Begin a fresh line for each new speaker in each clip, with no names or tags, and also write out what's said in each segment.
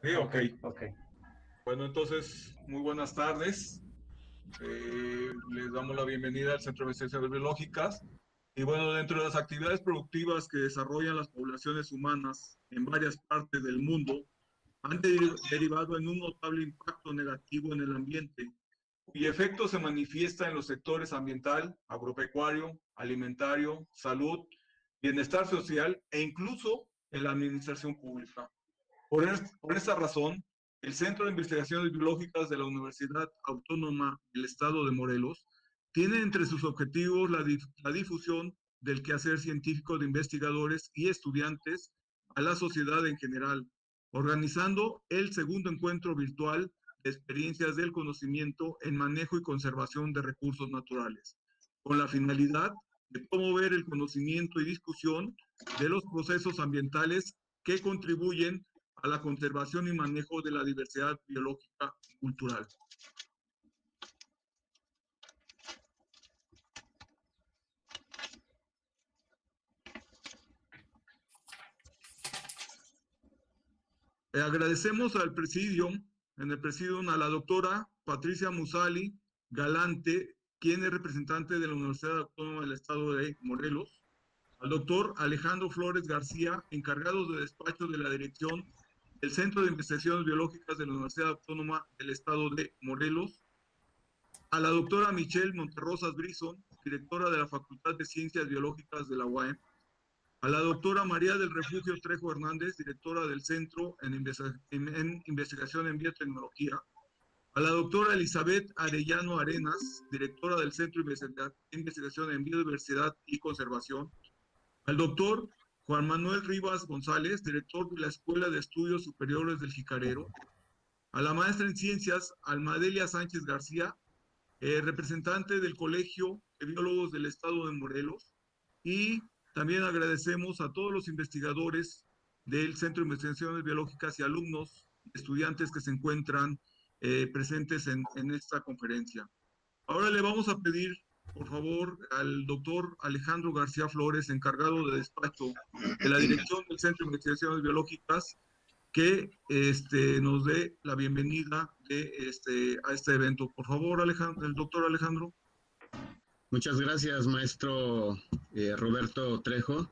Sí, ok.
Ok.
Bueno, entonces, muy buenas tardes. Les damos la bienvenida al Centro de Investigaciones Biológicas. Y bueno, dentro de las actividades productivas que desarrollan las poblaciones humanas en varias partes del mundo, han derivado en un notable impacto negativo en el ambiente, cuyo efecto se manifiesta en los sectores ambiental, agropecuario, alimentario, salud, bienestar social e incluso en la administración pública. Por esta razón, el Centro de Investigaciones Biológicas de la Universidad Autónoma del Estado de Morelos tiene entre sus objetivos la difusión del quehacer científico de investigadores y estudiantes a la sociedad en general, organizando el segundo encuentro virtual de experiencias del conocimiento en manejo y conservación de recursos naturales, con la finalidad de promover el conocimiento y discusión de los procesos ambientales que contribuyen a la conservación y manejo de la diversidad biológica y cultural. Agradecemos al Presidium, en el Presidium, a la doctora Patricia Musali Galante, quien es representante de la Universidad Autónoma del Estado de Morelos, al doctor Alejandro Flores García, encargado de despacho de la dirección del Centro de Investigaciones Biológicas de la Universidad Autónoma del Estado de Morelos, a la doctora Michelle Monterrosas Brison, directora de la Facultad de Ciencias Biológicas de la UAM, a la doctora María del Refugio Trejo Hernández, directora del Centro en Investigación en Biotecnología, a la doctora Elizabeth Arellano Arenas, directora del Centro de Investigación en Biodiversidad y Conservación, al doctor Juan Manuel Rivas González, director de la Escuela de Estudios Superiores del Jicarero, a la maestra en Ciencias Almadelia Sánchez García, representante del Colegio de Biólogos del Estado de Morelos, y también agradecemos a todos los investigadores del Centro de Investigaciones Biológicas y alumnos, estudiantes que se encuentran presentes en esta conferencia. Ahora le vamos a pedir, por favor, al doctor Alejandro García Flores, encargado de despacho de la Dirección del Centro de Investigaciones Biológicas, que nos dé la bienvenida a este evento. Por favor, Alejandro, el doctor Alejandro.
Muchas gracias, maestro Roberto Trejo.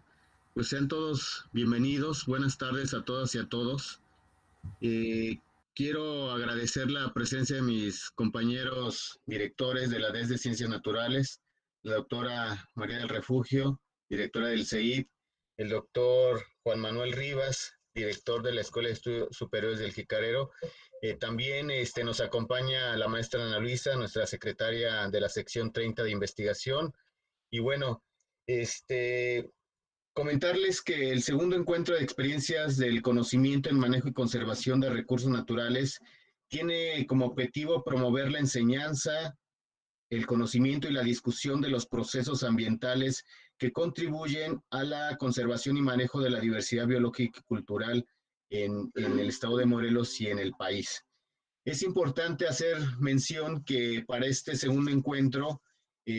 Pues sean todos bienvenidos. Buenas tardes a todas y a todos. Quiero agradecer la presencia de mis compañeros directores de la DES de Ciencias Naturales, la doctora María del Refugio, directora del CEIP, el doctor Juan Manuel Rivas, director de la Escuela de Estudios Superiores del Jicarero. También nos acompaña la maestra Ana Luisa, nuestra secretaria de la sección 30 de investigación. Y bueno, comentarles que el segundo encuentro de experiencias del conocimiento en manejo y conservación de recursos naturales tiene como objetivo promover la enseñanza, el conocimiento y la discusión de los procesos ambientales que contribuyen a la conservación y manejo de la diversidad biológica y cultural en el estado de Morelos y en el país. Es importante hacer mención que para este segundo encuentro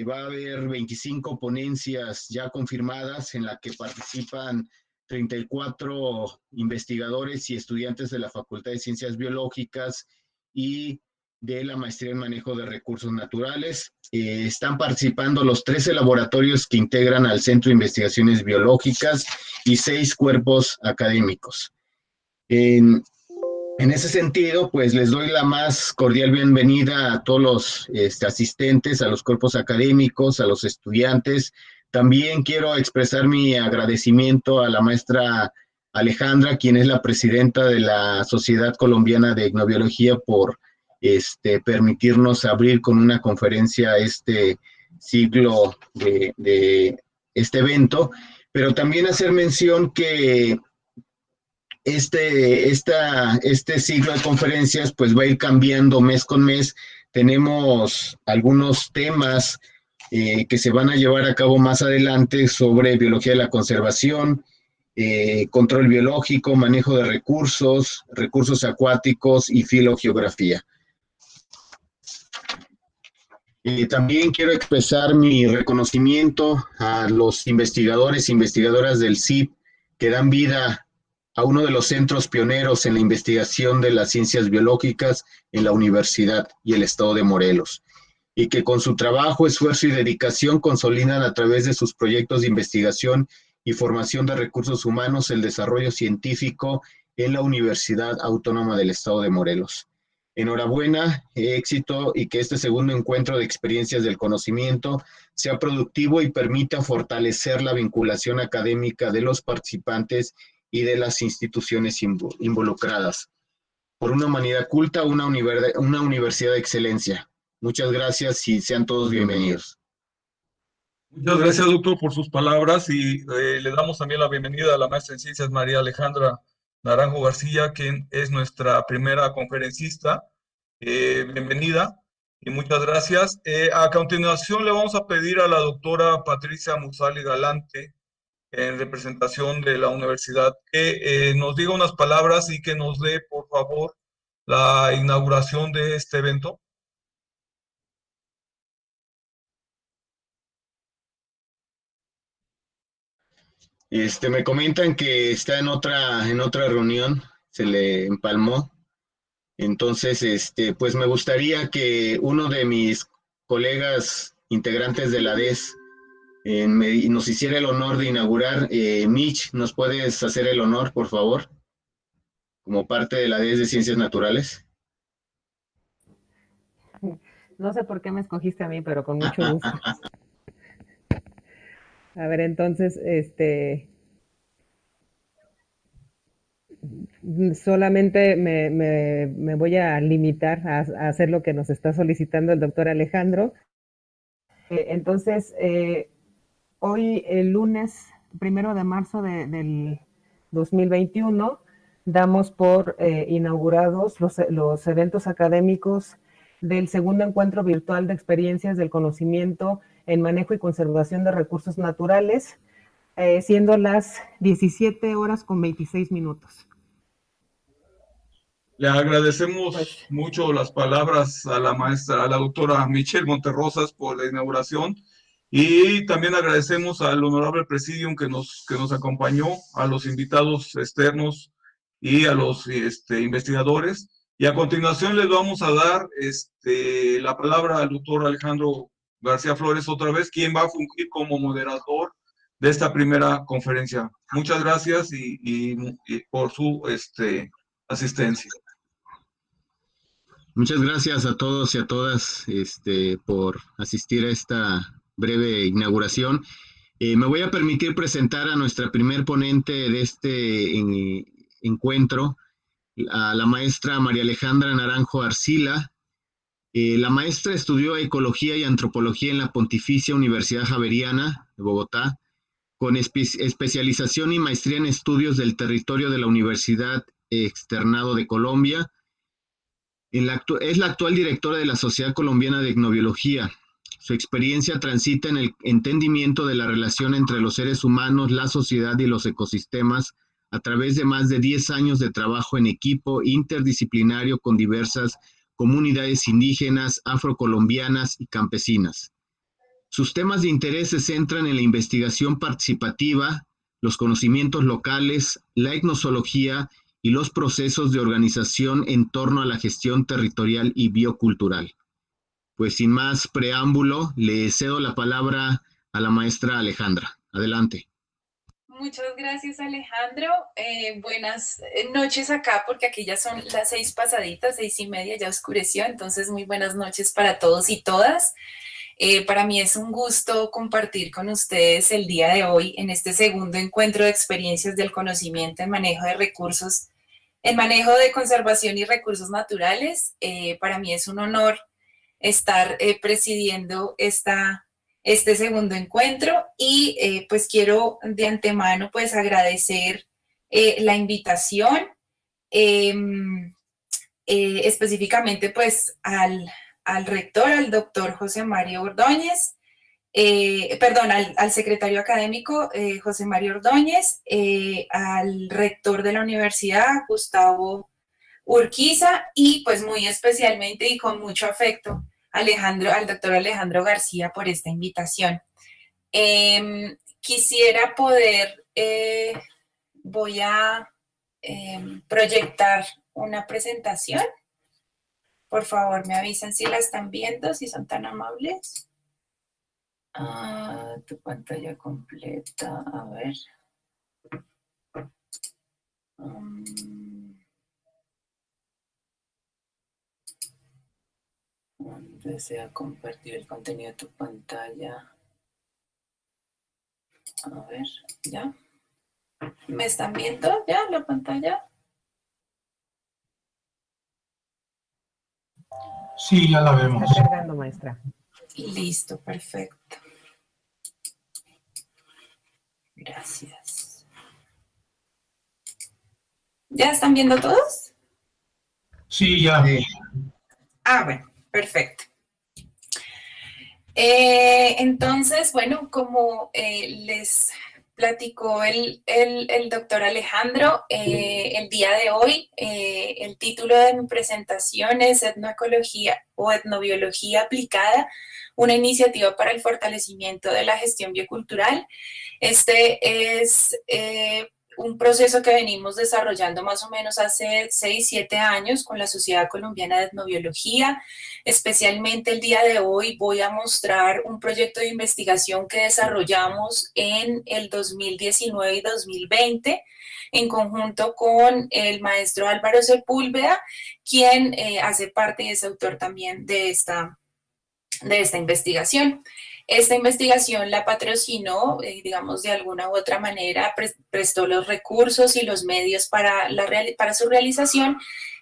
va a haber 25 ponencias ya confirmadas en la que participan 34 investigadores y estudiantes de la Facultad de Ciencias Biológicas y de la Maestría en Manejo de Recursos Naturales. Están participando los 13 laboratorios que integran al Centro de Investigaciones Biológicas y 6 cuerpos académicos. En ese sentido, pues les doy la más cordial bienvenida a todos los asistentes, a los cuerpos académicos, a los estudiantes. También quiero expresar mi agradecimiento a la maestra Alejandra, quien es la presidenta de la Sociedad Colombiana de Etnobiología, por permitirnos abrir con una conferencia este ciclo de este evento, pero también hacer mención que este ciclo de conferencias pues va a ir cambiando mes con mes. Tenemos algunos temas que se van a llevar a cabo más adelante sobre biología de la conservación, control biológico, manejo de recursos, recursos acuáticos y filogeografía. También quiero expresar mi reconocimiento a los investigadores e investigadoras del CIP que dan vida a uno de los centros pioneros en la investigación de las ciencias biológicas en la universidad y el estado de Morelos, y que con su trabajo, esfuerzo y dedicación consolidan a través de sus proyectos de investigación y formación de recursos humanos el desarrollo científico en la Universidad Autónoma del Estado de Morelos. Enhorabuena, éxito y que este segundo encuentro de experiencias del conocimiento sea productivo y permita fortalecer la vinculación académica de los participantes y de las instituciones involucradas. Por una humanidad culta, una universidad de excelencia. Muchas gracias y sean todos bienvenidos.
Muchas gracias, doctor, por sus palabras y le damos también la bienvenida a la maestra en ciencias María Alejandra Naranjo García, quien es nuestra primera conferencista. Bienvenida y muchas gracias. A continuación le vamos a pedir a la doctora Patricia Musali Galante, en representación de la universidad, que nos diga unas palabras y que nos dé, por favor, la inauguración de este evento.
Me comentan que está en otra reunión, se le empalmó. Entonces, pues me gustaría que uno de mis colegas integrantes de la DES nos hiciera el honor de inaugurar. Mitch, ¿nos puedes hacer el honor, por favor? Como parte de la DES de Ciencias Naturales.
No sé por qué me escogiste a mí, pero con mucho gusto. A ver, entonces, solamente me voy a limitar a hacer lo que nos está solicitando el doctor Alejandro. Entonces, hoy, el lunes 1 de marzo del 2021, damos por inaugurados los eventos académicos del segundo encuentro virtual de experiencias del conocimiento en manejo y conservación de recursos naturales, siendo las 17:26.
Le agradecemos mucho las palabras a la maestra, a la doctora Michelle Monterrosas por la inauguración y también agradecemos al honorable presidium que nos acompañó, a los invitados externos y a los investigadores. Y a continuación les vamos a dar la palabra al doctor Alejandro García Flores otra vez, quien va a fungir como moderador de esta primera conferencia. Muchas gracias y por su asistencia.
Muchas gracias a todos y a todas por asistir a esta breve inauguración. Me voy a permitir presentar a nuestra primer ponente de este encuentro, a la maestra María Alejandra Naranjo Arcila. La maestra estudió Ecología y Antropología en la Pontificia Universidad Javeriana de Bogotá, con especialización y maestría en estudios del territorio de la Universidad Externado de Colombia. Es la actual directora de la Sociedad Colombiana de Etnobiología. Su experiencia transita en el entendimiento de la relación entre los seres humanos, la sociedad y los ecosistemas a través de más de 10 años de trabajo en equipo interdisciplinario con diversas comunidades indígenas, afrocolombianas y campesinas. Sus temas de interés se centran en la investigación participativa, los conocimientos locales, la etnozoología y los procesos de organización en torno a la gestión territorial y biocultural. Pues sin más preámbulo, le cedo la palabra a la maestra Alejandra. Adelante.
Muchas gracias, Alejandro. Buenas noches acá, porque aquí ya son las 6 pasaditas, 6:30, ya oscureció, entonces muy buenas noches para todos y todas. Para mí es un gusto compartir con ustedes el día de hoy en este segundo encuentro de experiencias del conocimiento en manejo de recursos, en manejo de conservación y recursos naturales. Para mí es un honor estar presidiendo este segundo encuentro y pues quiero de antemano pues agradecer la invitación, específicamente pues al rector, al doctor José Mario Ordóñez, al secretario académico José Mario Ordóñez, al rector de la universidad, Gustavo Urquiza, y pues muy especialmente y con mucho afecto al doctor Alejandro García por esta invitación. Quisiera poder, voy a proyectar una presentación. Por favor, me avisan si la están viendo, si son tan amables. Tu pantalla completa, a ver. Desea compartir el contenido de tu pantalla. A ver, ¿ya? ¿Me están viendo ya la pantalla?
Sí, ya la vemos.
Está cargando, maestra.
Listo, perfecto. Gracias. ¿Ya están viendo todos?
Sí, ya.
Bueno, perfecto. Entonces, bueno, como les platicó el doctor Alejandro, el día de hoy el título de mi presentación es Etnoecología o Etnobiología aplicada, una iniciativa para el fortalecimiento de la gestión biocultural. Este es un proceso que venimos desarrollando más o menos hace 6, 7 años con la Sociedad Colombiana de Etnobiología. Especialmente el día de hoy voy a mostrar un proyecto de investigación que desarrollamos en el 2019 y 2020 en conjunto con el maestro Álvaro Sepúlveda, quien hace parte y es autor también de esta investigación. Esta investigación la patrocinó, digamos, de alguna u otra manera, prestó los recursos y los medios para su realización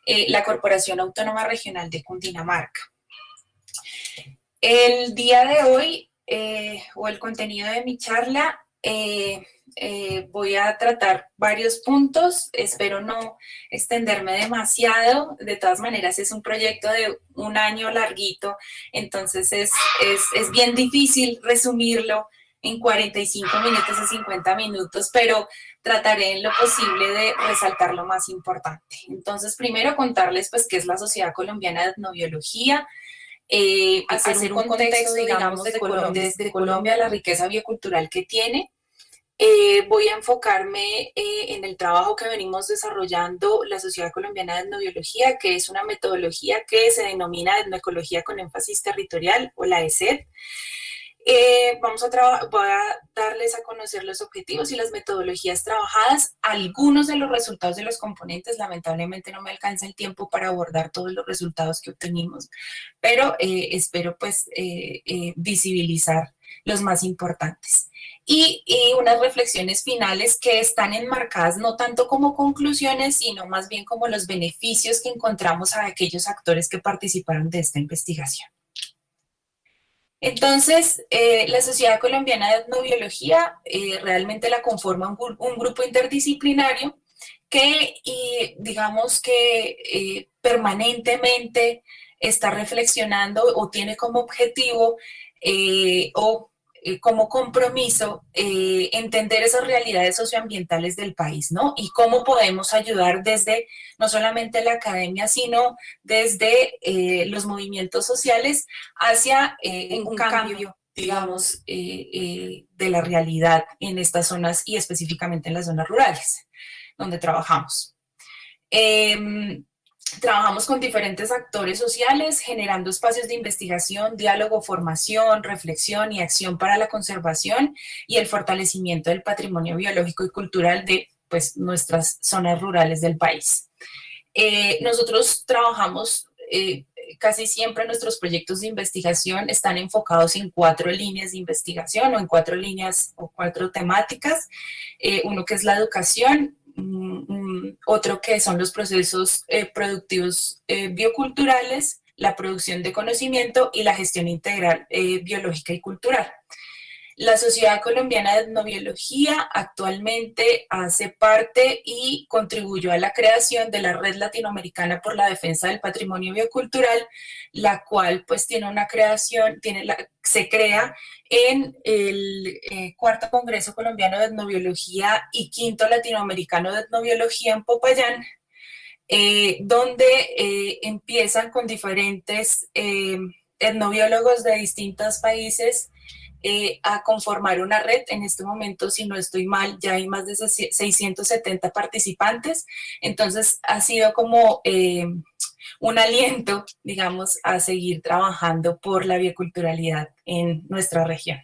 la Corporación Autónoma Regional de Cundinamarca. El día de hoy, o el contenido de mi charla, voy a tratar varios puntos, espero no extenderme demasiado, de todas maneras es un proyecto de un año larguito, entonces es bien difícil resumirlo en 45 minutos o 50 minutos, pero trataré en lo posible de resaltar lo más importante. Entonces, primero contarles pues qué es la Sociedad Colombiana de Etnobiología, hacer un contexto, digamos, de Colombia, la riqueza biocultural que tiene. Voy a enfocarme en el trabajo que venimos desarrollando la Sociedad Colombiana de Etnobiología, que es una metodología que se denomina Etnoecología con énfasis territorial, o la ESET. Voy a darles a conocer los objetivos y las metodologías trabajadas, algunos de los resultados de los componentes. Lamentablemente no me alcanza el tiempo para abordar todos los resultados que obtenimos, pero espero pues visibilizar los más importantes. Y unas reflexiones finales que están enmarcadas no tanto como conclusiones, sino más bien como los beneficios que encontramos a aquellos actores que participaron de esta investigación. Entonces, la Sociedad Colombiana de Etnobiología realmente la conforma un grupo interdisciplinario que, digamos que permanentemente está reflexionando o tiene como objetivo como compromiso entender esas realidades socioambientales del país, ¿no? Y cómo podemos ayudar desde no solamente la academia, sino desde los movimientos sociales hacia un cambio, digamos, de la realidad en estas zonas y específicamente en las zonas rurales donde trabajamos. Trabajamos con diferentes actores sociales, generando espacios de investigación, diálogo, formación, reflexión y acción para la conservación y el fortalecimiento del patrimonio biológico y cultural de pues, nuestras zonas rurales del país. Nosotros trabajamos casi siempre nuestros proyectos de investigación están enfocados en 4 líneas de investigación o en 4 líneas o 4 temáticas. Uno que es la educación, otro que son los procesos productivos bioculturales, la producción de conocimiento y la gestión integral biológica y cultural. La Sociedad Colombiana de Etnobiología actualmente hace parte y contribuyó a la creación de la Red Latinoamericana por la Defensa del Patrimonio Biocultural, la cual pues tiene una creación, se crea en el Cuarto Congreso Colombiano de Etnobiología y Quinto Latinoamericano de Etnobiología en Popayán, donde empiezan con diferentes etnobiólogos de distintos países a conformar una red. En este momento, si no estoy mal, ya hay más de 670 participantes, entonces ha sido como un aliento, digamos, a seguir trabajando por la bioculturalidad en nuestra región.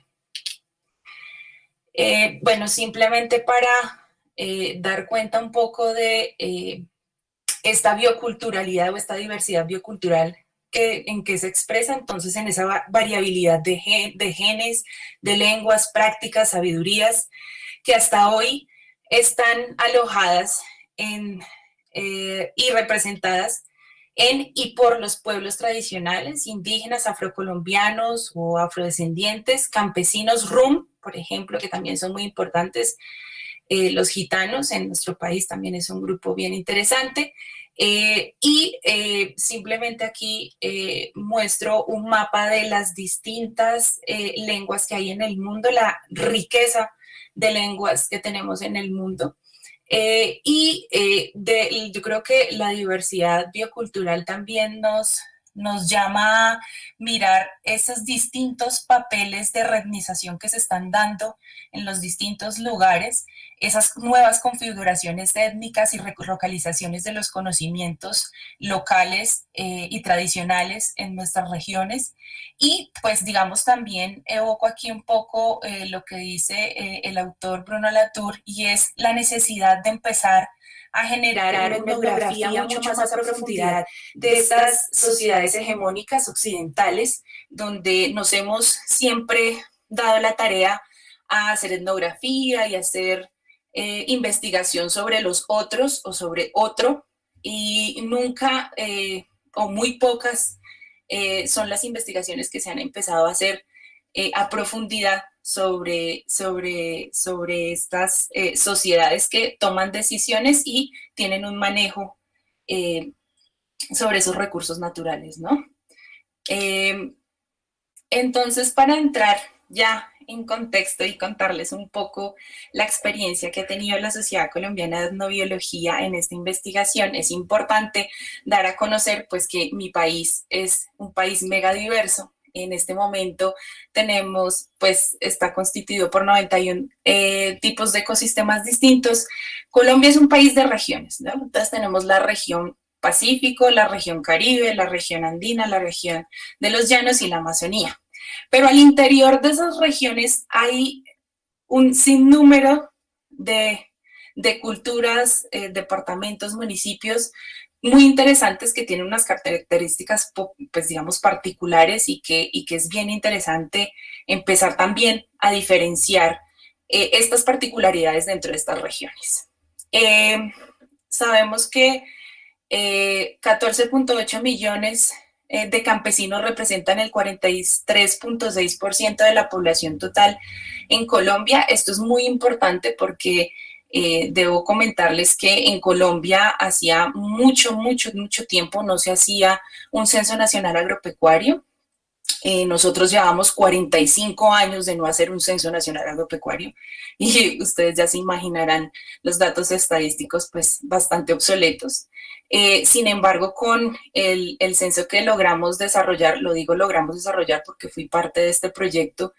Bueno, simplemente para dar cuenta un poco de esta bioculturalidad o esta diversidad biocultural en que se expresa, entonces en esa variabilidad de genes, de lenguas, prácticas, sabidurías, que hasta hoy están alojadas y representadas en y por los pueblos tradicionales, indígenas, afrocolombianos o afrodescendientes, campesinos, rum, por ejemplo, que también son muy importantes, los gitanos en nuestro país también es un grupo bien interesante. Simplemente aquí muestro un mapa de las distintas lenguas que hay en el mundo, la riqueza de lenguas que tenemos en el mundo. Yo creo que la diversidad biocultural también nos llama a mirar esos distintos papeles de retnización que se están dando en los distintos lugares, esas nuevas configuraciones étnicas y relocalizaciones de los conocimientos locales y tradicionales en nuestras regiones. Y pues digamos también evoco aquí un poco lo que dice el autor Bruno Latour, y es la necesidad de empezar a generar una etnografía mucho más a profundidad de estas sociedades hegemónicas occidentales, donde nos hemos siempre dado la tarea a hacer etnografía y hacer investigación sobre los otros o sobre otro, y nunca o muy pocas son las investigaciones que se han empezado a hacer a profundidad sobre estas sociedades que toman decisiones y tienen un manejo sobre esos recursos naturales, ¿no? Entonces, para entrar ya en contexto y contarles un poco la experiencia que ha tenido la Sociedad Colombiana de Etnobiología en esta investigación, es importante dar a conocer pues que mi país es un país mega diverso. En este momento tenemos, pues, está constituido por 91 tipos de ecosistemas distintos. Colombia es un país de regiones, ¿no? Entonces tenemos la región Pacífico, la región Caribe, la región Andina, la región de los Llanos y la Amazonía. Pero al interior de esas regiones hay un sinnúmero de culturas, departamentos, municipios muy interesantes que tienen unas características, pues digamos, particulares, y que es bien interesante empezar también a diferenciar estas particularidades dentro de estas regiones. Sabemos que 14.8 millones de campesinos representan el 43.6% de la población total en Colombia. Esto es muy importante porque debo comentarles que en Colombia hacía mucho tiempo no se hacía un censo nacional agropecuario. Nosotros llevamos 45 años de no hacer un censo nacional agropecuario, y ustedes ya se imaginarán los datos estadísticos pues bastante obsoletos. Sin embargo, con el censo que logramos desarrollar, lo digo logramos desarrollar porque fui parte de este proyecto,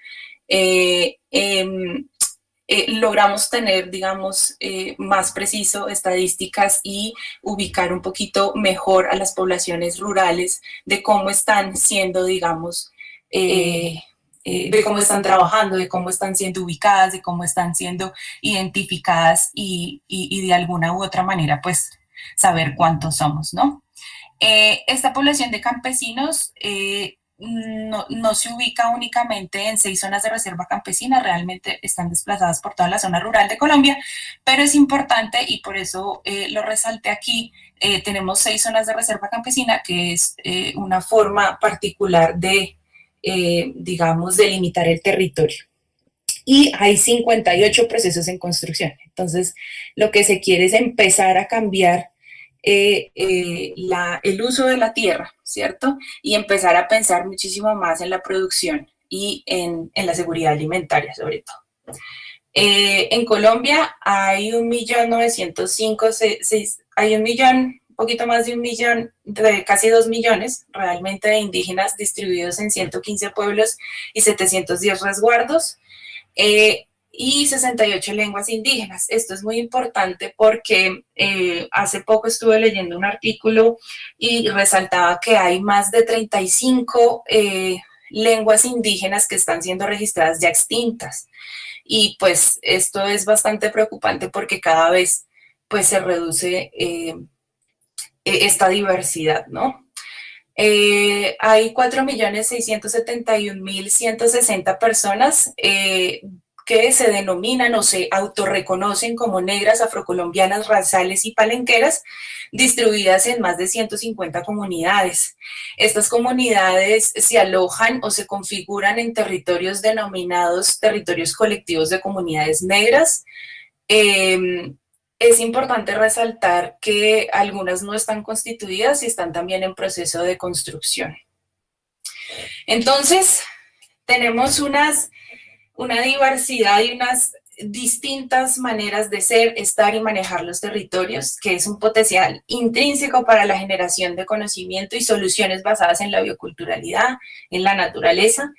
logramos tener, digamos, más preciso estadísticas y ubicar un poquito mejor a las poblaciones rurales de cómo están siendo, digamos, de cómo están trabajando, de cómo están siendo ubicadas, de cómo están siendo identificadas y de alguna u otra manera, pues, saber cuántos somos, ¿no? Esta población de campesinos no se ubica únicamente en 6 zonas de reserva campesina, realmente están desplazadas por toda la zona rural de Colombia, pero es importante, y por eso lo resalté aquí, tenemos 6 zonas de reserva campesina, que es una forma particular de, digamos, delimitar el territorio. Y hay 58 procesos en construcción. Entonces, lo que se quiere es empezar a cambiar el uso de la tierra, ¿cierto? Y empezar a pensar muchísimo más en la producción y en la seguridad alimentaria, sobre todo. En Colombia hay 1.905.000, hay poquito más de 1 millón, de casi 2 millones realmente de indígenas distribuidos en 115 pueblos y 710 resguardos. Y 68 lenguas indígenas. Esto es muy importante porque hace poco estuve leyendo un artículo y resaltaba que hay más de 35 lenguas indígenas que están siendo registradas ya extintas. Y pues esto es bastante preocupante porque cada vez pues se reduce esta diversidad, ¿no? Hay 4.671.160 personas que se denominan o se autorreconocen como negras, afrocolombianas, raciales y palenqueras, distribuidas en más de 150 comunidades. Estas comunidades se alojan o se configuran en territorios denominados territorios colectivos de comunidades negras. Es importante resaltar que algunas no están constituidas y están también en proceso de construcción. Entonces, tenemos una diversidad y unas distintas maneras de ser, estar y manejar los territorios, que es un potencial intrínseco para la generación de conocimiento y soluciones basadas en la bioculturalidad, en la naturaleza,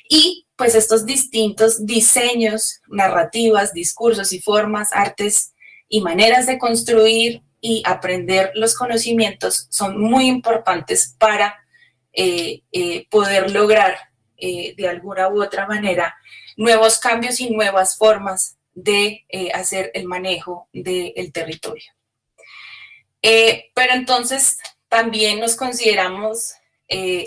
y pues estos distintos diseños, narrativas, discursos y formas, artes y maneras de construir y aprender los conocimientos son muy importantes para poder lograr de alguna u otra manera nuevos cambios y nuevas formas de hacer el manejo del territorio. Pero entonces también nos consideramos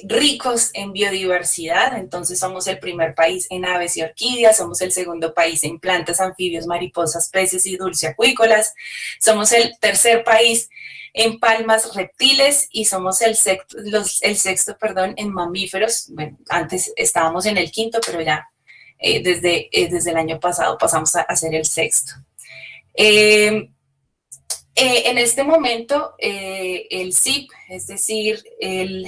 ricos en biodiversidad, entonces somos el primer país en aves y orquídeas, somos el segundo país en plantas, anfibios, mariposas, peces y dulceacuícolas, somos el tercer país en palmas, reptiles, y somos el sexto, en mamíferos. Bueno, antes estábamos en el quinto, pero ya desde el año pasado pasamos a ser el sexto. En este momento, el CIP, es decir, el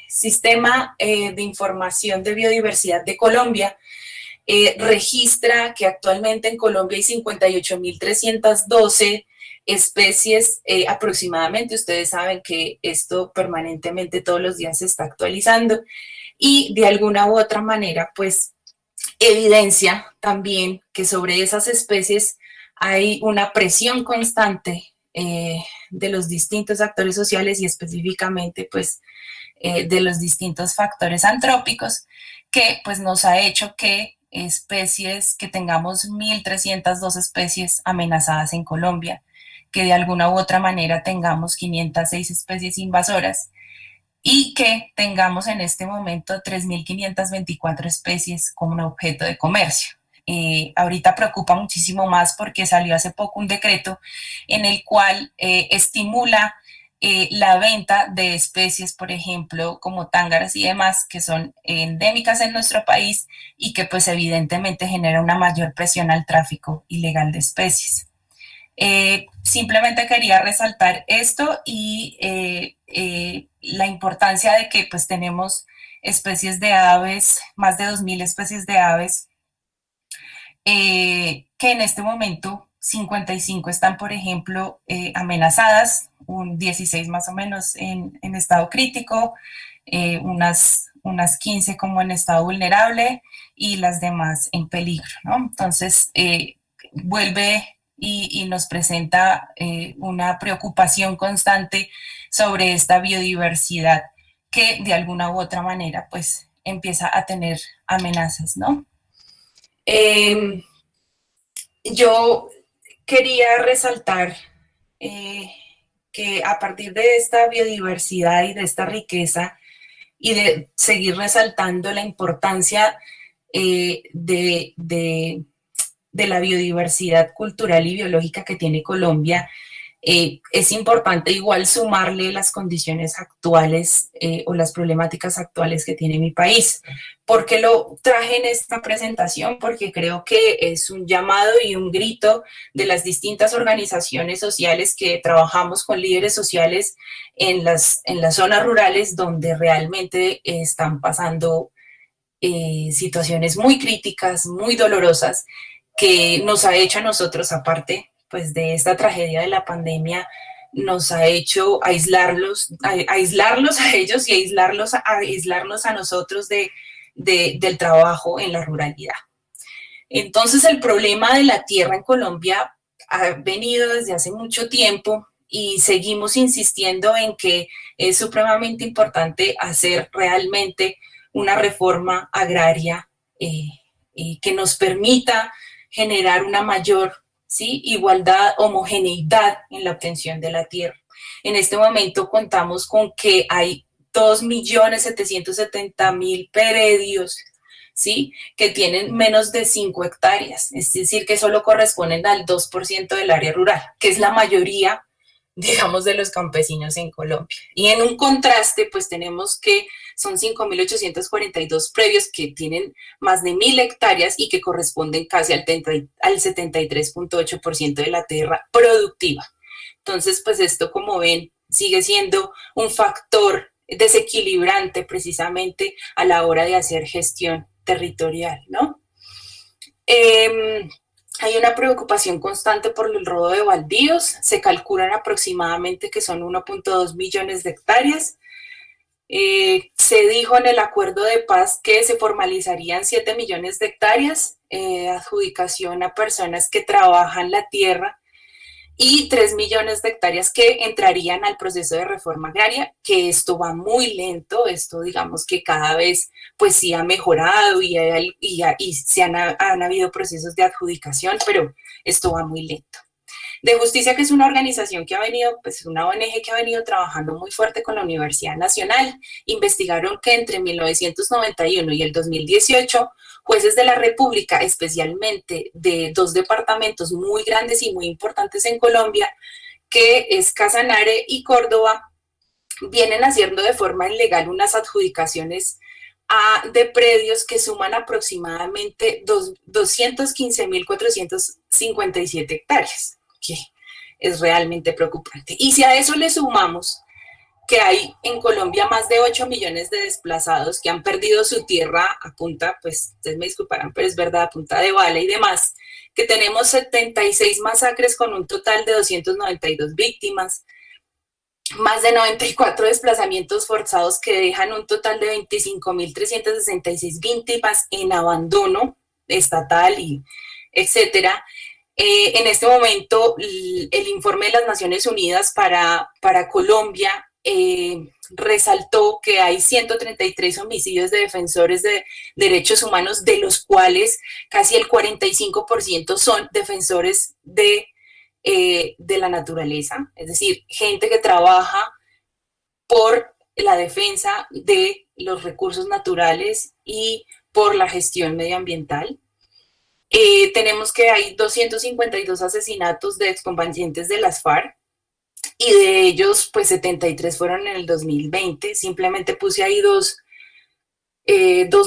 Sistema de Información de Biodiversidad de Colombia, registra que actualmente en Colombia hay 58.312 especies aproximadamente. Ustedes saben que esto permanentemente todos los días se está actualizando y de alguna u otra manera pues evidencia también que sobre esas especies hay una presión constante de los distintos actores sociales y específicamente pues de los distintos factores antrópicos que pues nos ha hecho que tengamos 1.302 especies amenazadas en Colombia, que de alguna u otra manera tengamos 506 especies invasoras y que tengamos en este momento 3.524 especies como objeto de comercio. Ahorita preocupa muchísimo más porque salió hace poco un decreto en el cual estimula la venta de especies, por ejemplo, como tángaras y demás, que son endémicas en nuestro país y que pues evidentemente genera una mayor presión al tráfico ilegal de especies. Simplemente quería resaltar esto y la importancia de que pues tenemos especies de aves, más de 2.000 especies de aves, que en este momento 55 están, por ejemplo, amenazadas, un 16 más o menos en estado crítico, unas 15 como en estado vulnerable y las demás en peligro, ¿no? Entonces, vuelve y nos presenta una preocupación constante sobre esta biodiversidad que de alguna u otra manera pues empieza a tener amenazas, ¿no? Yo quería resaltar que a partir de esta biodiversidad y de esta riqueza y de seguir resaltando la importancia de la biodiversidad cultural y biológica que tiene Colombia, es importante igual sumarle las condiciones actuales o las problemáticas actuales que tiene mi país. ¿Por qué lo traje en esta presentación? Porque creo que es un llamado y un grito de las distintas organizaciones sociales que trabajamos con líderes sociales en las zonas rurales donde realmente están pasando situaciones muy críticas, muy dolorosas, que nos ha hecho a nosotros, aparte pues de esta tragedia de la pandemia, nos ha hecho aislarlos a ellos y aislarnos a nosotros del trabajo en la ruralidad. Entonces, el problema de la tierra en Colombia ha venido desde hace mucho tiempo y seguimos insistiendo en que es supremamente importante hacer realmente una reforma agraria que nos permita generar una mayor, ¿sí?, igualdad, homogeneidad en la obtención de la tierra. En este momento contamos con que hay 2.770.000 predios, ¿sí?, que tienen menos de 5 hectáreas, es decir, que solo corresponden al 2% del área rural, que es la mayoría, digamos, de los campesinos en Colombia. Y en un contraste, pues tenemos que son 5.842 predios que tienen más de 1.000 hectáreas y que corresponden casi al 73.8% de la tierra productiva. Entonces, pues esto, como ven, sigue siendo un factor desequilibrante precisamente a la hora de hacer gestión territorial, ¿no? Hay una preocupación constante por el robo de baldíos. Se calculan aproximadamente que son 1.2 millones de hectáreas. Se dijo en el acuerdo de paz que se formalizarían 7 millones de hectáreas, adjudicación a personas que trabajan la tierra, y 3 millones de hectáreas que entrarían al proceso de reforma agraria, que esto va muy lento. Esto, digamos, que cada vez pues sí ha mejorado y han habido procesos de adjudicación, pero esto va muy lento. De Justicia, que es una organización que ha venido, pues una ONG que ha venido trabajando muy fuerte con la Universidad Nacional, investigaron que entre 1991 y el 2018, jueces de la República, especialmente de 2 departamentos muy grandes y muy importantes en Colombia, que es Casanare y Córdoba, vienen haciendo de forma ilegal unas adjudicaciones de predios que suman aproximadamente 215.457 hectáreas, que es realmente preocupante. Y si a eso le sumamos que hay en Colombia más de 8 millones de desplazados que han perdido su tierra a punta, pues ustedes me disculparán, pero es verdad, a punta de bala y demás, que tenemos 76 masacres con un total de 292 víctimas, más de 94 desplazamientos forzados que dejan un total de 25.366 víctimas en abandono estatal, y etcétera. En este momento, el informe de las Naciones Unidas para Colombia resaltó que hay 133 homicidios de defensores de derechos humanos, de los cuales casi el 45% son defensores de la naturaleza, es decir, gente que trabaja por la defensa de los recursos naturales y por la gestión medioambiental. Tenemos que hay 252 asesinatos de excombatientes de las FARC, y de ellos, pues 73 fueron en el 2020. Simplemente puse ahí dos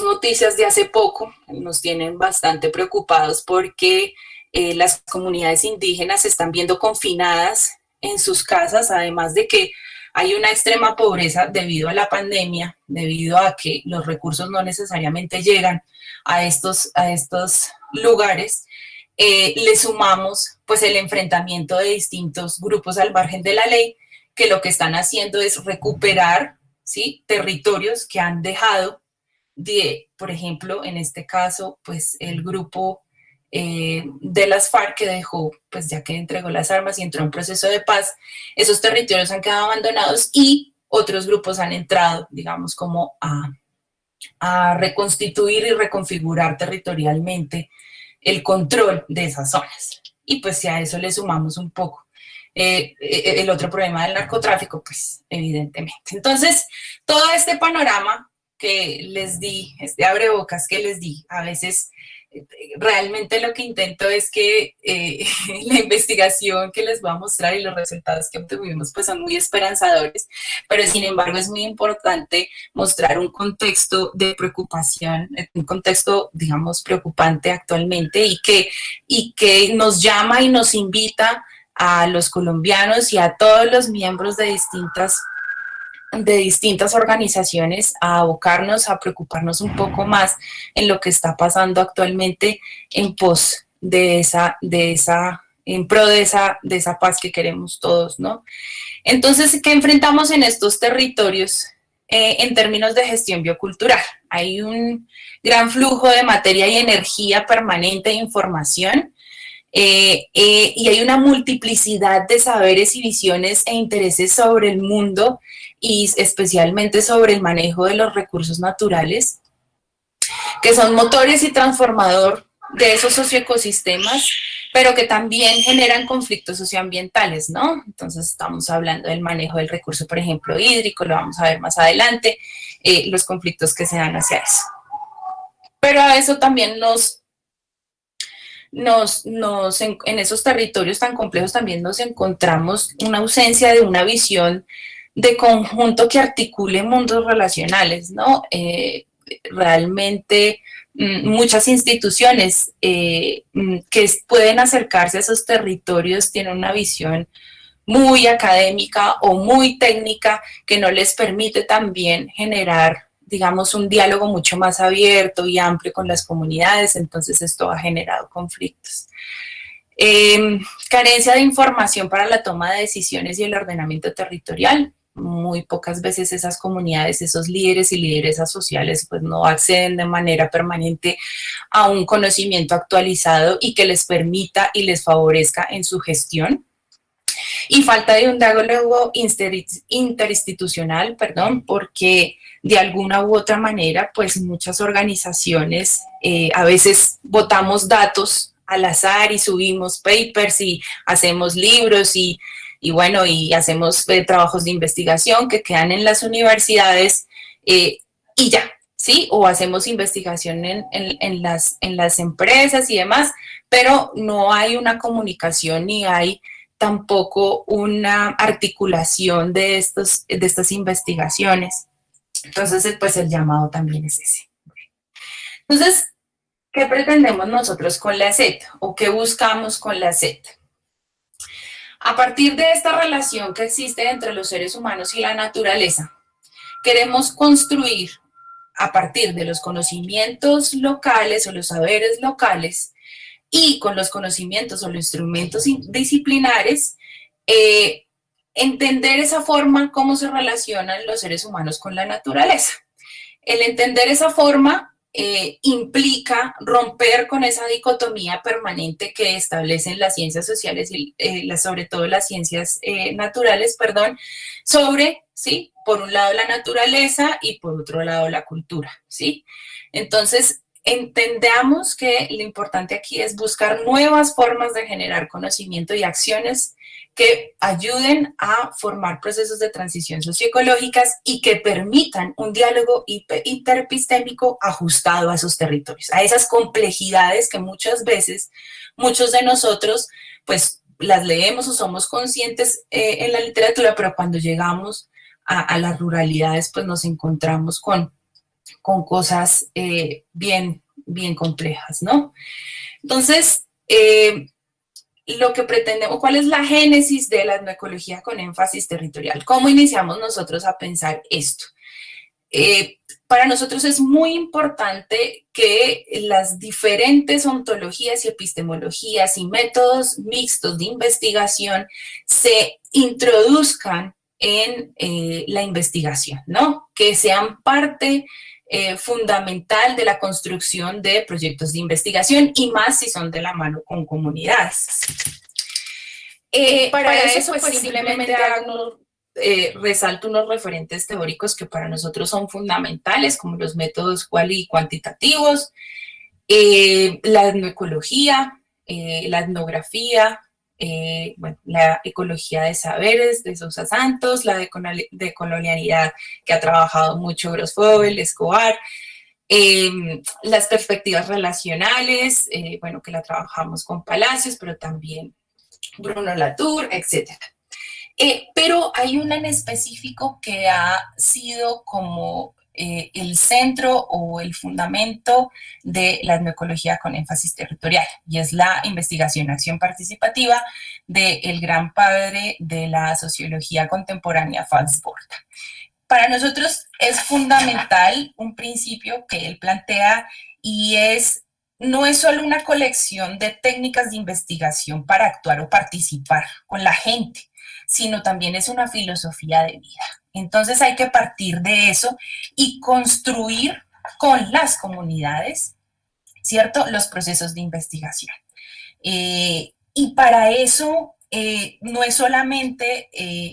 noticias de hace poco. Nos tienen bastante preocupados porque las comunidades indígenas se están viendo confinadas en sus casas, además de que hay una extrema pobreza debido a la pandemia, debido a que los recursos no necesariamente llegan a estos lugares. Le sumamos pues el enfrentamiento de distintos grupos al margen de la ley, que lo que están haciendo es recuperar, ¿sí?, territorios que han dejado por ejemplo, en este caso, pues el grupo de las FARC, que dejó, pues ya que entregó las armas y entró en proceso de paz, esos territorios han quedado abandonados y otros grupos han entrado, digamos, como a reconstituir y reconfigurar territorialmente el control de esas zonas. Y pues si a eso le sumamos un poco el otro problema del narcotráfico, pues evidentemente. Entonces, todo este panorama que les di, este abrebocas que les di, a veces realmente lo que intento es que la investigación que les voy a mostrar y los resultados que obtuvimos pues son muy esperanzadores, pero sin embargo es muy importante mostrar un contexto de preocupación, un contexto, digamos, preocupante actualmente, y que nos llama y nos invita a los colombianos y a todos los miembros de distintas organizaciones a abocarnos, a preocuparnos un poco más en lo que está pasando actualmente en pos de esa en pro de esa paz que queremos todos, ¿no? Entonces, ¿qué enfrentamos en estos territorios en términos de gestión biocultural? Hay un gran flujo de materia y energía permanente de información, y hay una multiplicidad de saberes y visiones e intereses sobre el mundo y especialmente sobre el manejo de los recursos naturales, que son motores y transformador de esos socioecosistemas, pero que también generan conflictos socioambientales, ¿no? Entonces estamos hablando del manejo del recurso, por ejemplo, hídrico, lo vamos a ver más adelante, los conflictos que se dan hacia eso. Pero a eso también en esos territorios tan complejos también nos encontramos una ausencia de una visión de conjunto que articule mundos relacionales, ¿no? Realmente muchas instituciones que pueden acercarse a esos territorios tienen una visión muy académica o muy técnica que no les permite también generar, digamos, un diálogo mucho más abierto y amplio con las comunidades, entonces esto ha generado conflictos. Carencia de información para la toma de decisiones y el ordenamiento territorial. Muy pocas veces esas comunidades, esos líderes y lideresas sociales, pues no acceden de manera permanente a un conocimiento actualizado y que les permita y les favorezca en su gestión. Y falta de un diálogo interinstitucional, porque de alguna u otra manera, pues muchas organizaciones a veces botamos datos al azar y subimos papers y hacemos libros y bueno, y hacemos trabajos de investigación que quedan en las universidades y ya, ¿sí? O hacemos investigación en las empresas y demás, pero no hay una comunicación ni hay tampoco una articulación de estas investigaciones. Entonces, pues el llamado también es ese. Entonces, ¿qué pretendemos nosotros con la SET? ¿O qué buscamos con la SET? A partir de esta relación que existe entre los seres humanos y la naturaleza, queremos construir, a partir de los conocimientos locales o los saberes locales, y con los conocimientos o los instrumentos disciplinares, entender esa forma, cómo se relacionan los seres humanos con la naturaleza. El entender esa forma implica romper con esa dicotomía permanente que establecen las ciencias sociales y sobre todo las ciencias naturales, sobre, ¿sí? Por un lado la naturaleza y por otro lado la cultura, ¿sí? Entonces, entendamos que lo importante aquí es buscar nuevas formas de generar conocimiento y acciones que ayuden a formar procesos de transición socioecológicas y que permitan un diálogo interepistémico ajustado a esos territorios, a esas complejidades que muchas veces muchos de nosotros pues las leemos o somos conscientes en la literatura, pero cuando llegamos a las ruralidades pues nos encontramos con cosas bien complejas, ¿no? Entonces, lo que pretendemos, ¿cuál es la génesis de la etnoecología con énfasis territorial? ¿Cómo iniciamos nosotros a pensar esto? Para nosotros es muy importante que las diferentes ontologías y epistemologías y métodos mixtos de investigación se introduzcan en la investigación, ¿no? Que sean parte fundamental de la construcción de proyectos de investigación y más si son de la mano con comunidades. Para eso, pues simplemente resalto unos referentes teóricos que para nosotros son fundamentales, como los métodos cuali y cuantitativos, la etnoecología, la etnografía, la ecología de saberes de Sousa Santos, la de colonialidad que ha trabajado mucho Grosfoguel, Escobar, las perspectivas relacionales, que la trabajamos con Palacios, pero también Bruno Latour, etc. Pero hay una en específico que ha sido como el centro o el fundamento de la etnoecología con énfasis territorial, y es la investigación-acción participativa del gran padre de la sociología contemporánea, Franz Borda. Para nosotros es fundamental un principio que él plantea y es no es solo una colección de técnicas de investigación para actuar o participar con la gente, sino también es una filosofía de vida. Entonces hay que partir de eso y construir con las comunidades, ¿cierto?, los procesos de investigación. Y para eso no es solamente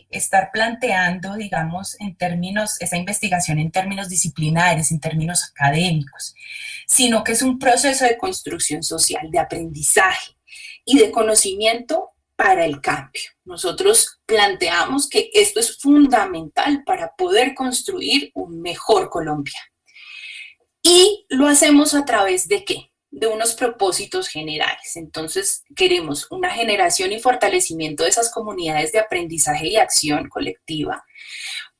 estar planteando, digamos, en términos, esa investigación en términos disciplinares, en términos académicos, sino que es un proceso de construcción social, de aprendizaje y de conocimiento para el cambio. Nosotros planteamos que esto es fundamental para poder construir un mejor Colombia. Y lo hacemos a través de ¿qué? De unos propósitos generales. Entonces, queremos una generación y fortalecimiento de esas comunidades de aprendizaje y acción colectiva,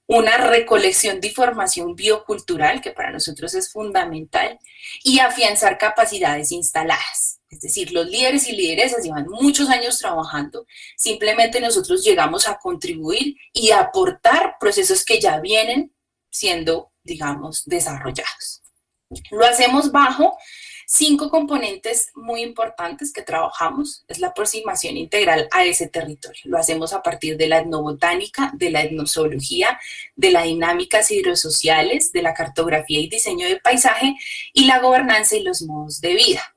una recolección de información biocultural, que para nosotros es fundamental, y afianzar capacidades instaladas. Es decir, los líderes y lideresas llevan muchos años trabajando, simplemente nosotros llegamos a contribuir y a aportar procesos que ya vienen siendo, digamos, desarrollados. Lo hacemos bajo 5 componentes muy importantes que trabajamos. Es la aproximación integral a ese territorio. Lo hacemos a partir de la etnobotánica, de la etnozoología, de las dinámicas hidrosociales, de la cartografía y diseño de paisaje y la gobernanza y los modos de vida.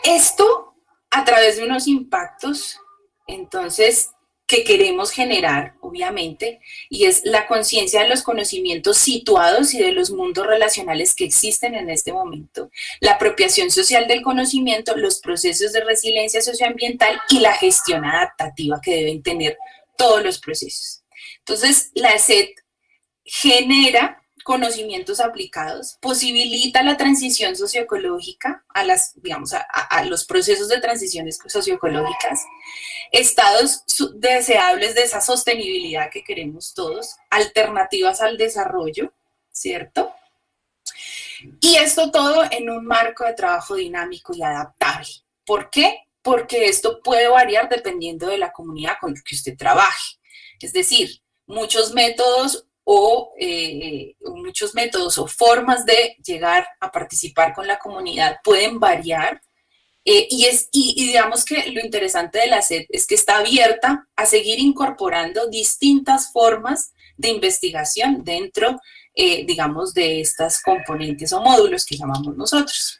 Esto a través de unos impactos, entonces, que queremos generar, obviamente, y es la conciencia de los conocimientos situados y de los mundos relacionales que existen en este momento, la apropiación social del conocimiento, los procesos de resiliencia socioambiental y la gestión adaptativa que deben tener todos los procesos. Entonces, la ESET genera conocimientos aplicados, posibilita la transición socioecológica a los procesos de transiciones socioecológicas, estados deseables de esa sostenibilidad que queremos todos, alternativas al desarrollo, ¿cierto? Y esto todo en un marco de trabajo dinámico y adaptable. ¿Por qué? Porque esto puede variar dependiendo de la comunidad con la que usted trabaje. Es decir, muchos métodos o formas de llegar a participar con la comunidad pueden variar, y digamos que lo interesante de la SED es que está abierta a seguir incorporando distintas formas de investigación dentro, digamos, de estas componentes o módulos que llamamos nosotros.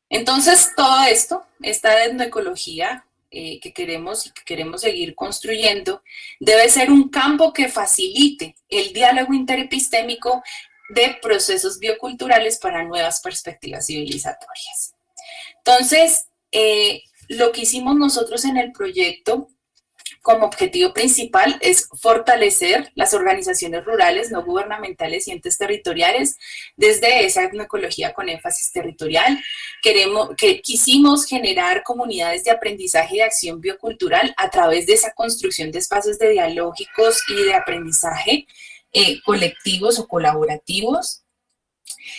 Entonces, todo esto, esta etnoecología que queremos seguir construyendo, debe ser un campo que facilite el diálogo interepistémico de procesos bioculturales para nuevas perspectivas civilizatorias. Entonces, lo que hicimos nosotros en el proyecto como objetivo principal es fortalecer las organizaciones rurales, no gubernamentales y entes territoriales desde esa etnoecología con énfasis territorial. Quisimos generar comunidades de aprendizaje y de acción biocultural a través de esa construcción de espacios de dialógicos y de aprendizaje colectivos o colaborativos.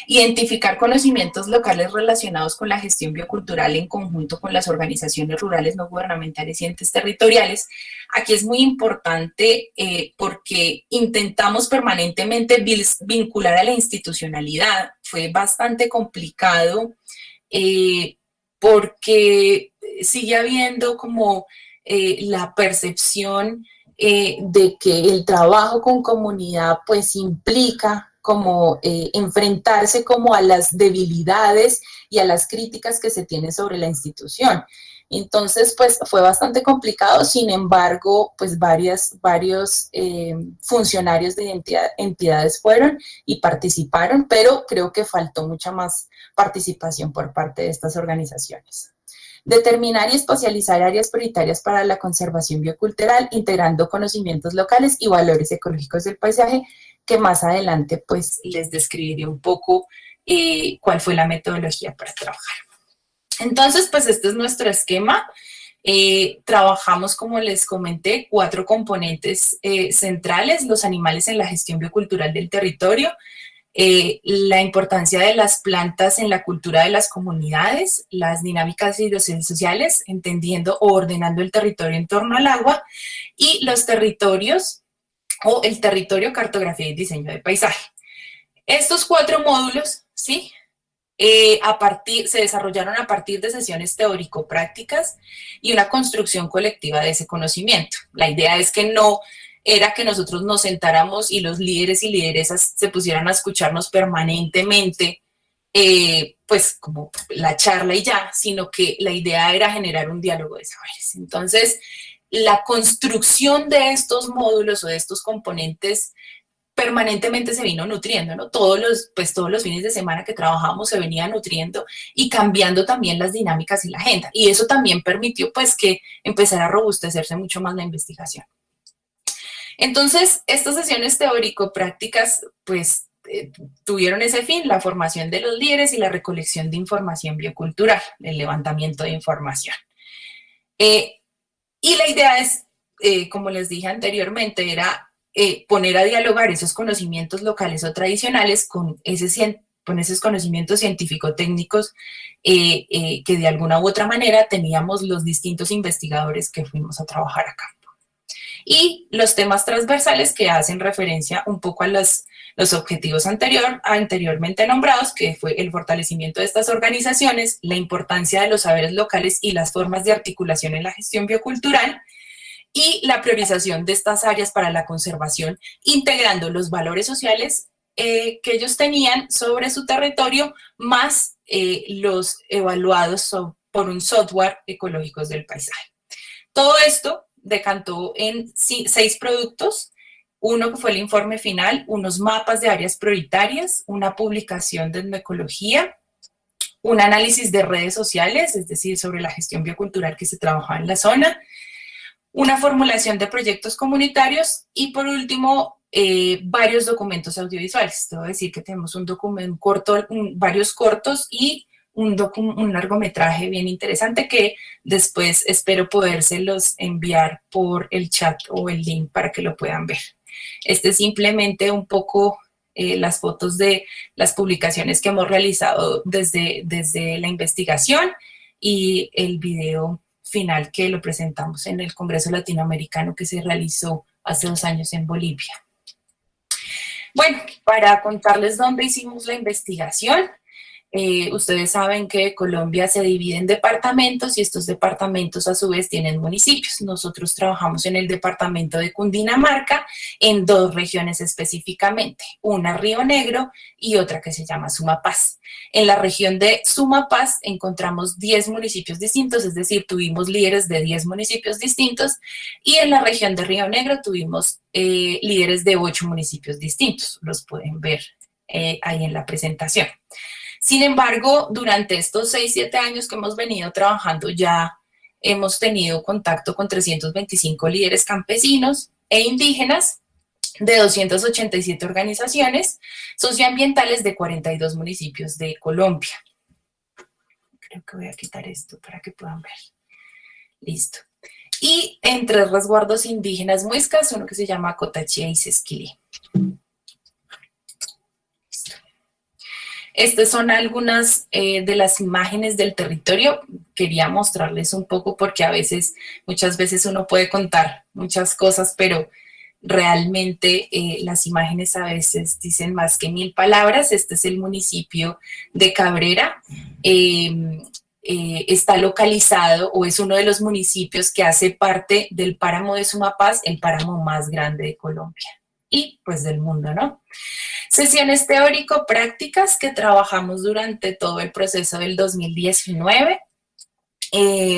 Identificar conocimientos locales relacionados con la gestión biocultural en conjunto con las organizaciones rurales no gubernamentales y entes territoriales. Aquí es muy importante porque intentamos permanentemente vincular a la institucionalidad. Fue bastante complicado porque sigue habiendo como la percepción de que el trabajo con comunidad pues implica como enfrentarse como a las debilidades y a las críticas que se tienen sobre la institución. Entonces, pues fue bastante complicado, sin embargo, pues varios funcionarios de entidades fueron y participaron, pero creo que faltó mucha más participación por parte de estas organizaciones. Determinar y espacializar áreas prioritarias para la conservación biocultural, integrando conocimientos locales y valores ecológicos del paisaje, que más adelante pues les describiré un poco cuál fue la metodología para trabajar. Entonces, pues este es nuestro esquema. Trabajamos, como les comenté, 4 componentes centrales: los animales en la gestión biocultural del territorio, la importancia de las plantas en la cultura de las comunidades, las dinámicas hidrosociales, entendiendo o ordenando el territorio en torno al agua, y los territorios o el territorio, cartografía y diseño de paisaje. Estos 4 módulos ¿sí? Se desarrollaron a partir de sesiones teórico-prácticas y una construcción colectiva de ese conocimiento. La idea es que no era que nosotros nos sentáramos y los líderes y lideresas se pusieran a escucharnos permanentemente, pues como la charla y ya, sino que la idea era generar un diálogo de saberes. Entonces, la construcción de estos módulos o de estos componentes permanentemente se vino nutriendo, ¿no? Todos los fines de semana que trabajábamos se venía nutriendo y cambiando también las dinámicas y la agenda. Y eso también permitió, pues, que empezara a robustecerse mucho más la investigación. Entonces, estas sesiones teórico-prácticas, pues, tuvieron ese fin, la formación de los líderes y la recolección de información biocultural, el levantamiento de información. Y la idea es, como les dije anteriormente, era poner a dialogar esos conocimientos locales o tradicionales con esos conocimientos científico-técnicos que de alguna u otra manera teníamos los distintos investigadores que fuimos a trabajar acá. Y los temas transversales que hacen referencia un poco a los objetivos anteriormente nombrados, que fue el fortalecimiento de estas organizaciones, la importancia de los saberes locales y las formas de articulación en la gestión biocultural, y la priorización de estas áreas para la conservación, integrando los valores sociales que ellos tenían sobre su territorio, más los evaluados por un software ecológicos del paisaje. Todo esto decantó en 6 productos, uno que fue el informe final, unos mapas de áreas prioritarias, una publicación de etnoecología, un análisis de redes sociales, es decir, sobre la gestión biocultural que se trabajaba en la zona, una formulación de proyectos comunitarios y, por último, varios documentos audiovisuales. Te voy a decir que tenemos un documento corto, varios cortos y un largometraje bien interesante que después espero podérselos enviar por el chat o el link para que lo puedan ver. Este es simplemente un poco las fotos de las publicaciones que hemos realizado desde la investigación y el video final que lo presentamos en el Congreso Latinoamericano que se realizó hace 2 años en Bolivia. Bueno, para contarles dónde hicimos la investigación, ustedes saben que Colombia se divide en departamentos y estos departamentos a su vez tienen municipios. Nosotros trabajamos en el departamento de Cundinamarca en 2 regiones específicamente, una Río Negro y otra que se llama Sumapaz. En la región de Sumapaz encontramos 10 municipios distintos, es decir, tuvimos líderes de 10 municipios distintos, y en la región de Río Negro tuvimos líderes de 8 municipios distintos. Los pueden ver ahí en la presentación. Sin embargo, durante estos 6-7 años que hemos venido trabajando, ya hemos tenido contacto con 325 líderes campesinos e indígenas de 287 organizaciones socioambientales de 42 municipios de Colombia. Creo que voy a quitar esto para que puedan ver. Listo. Y en 3 resguardos indígenas muiscas, uno que se llama Cotachía y Sesquilí. Estas son algunas de las imágenes del territorio. Quería mostrarles un poco porque muchas veces uno puede contar muchas cosas, pero realmente las imágenes a veces dicen más que 1000 palabras. Este es el municipio de Cabrera. Está localizado o es uno de los municipios que hace parte del páramo de Sumapaz, el páramo más grande de Colombia y pues del mundo, ¿no? Sesiones teórico-prácticas que trabajamos durante todo el proceso del 2019.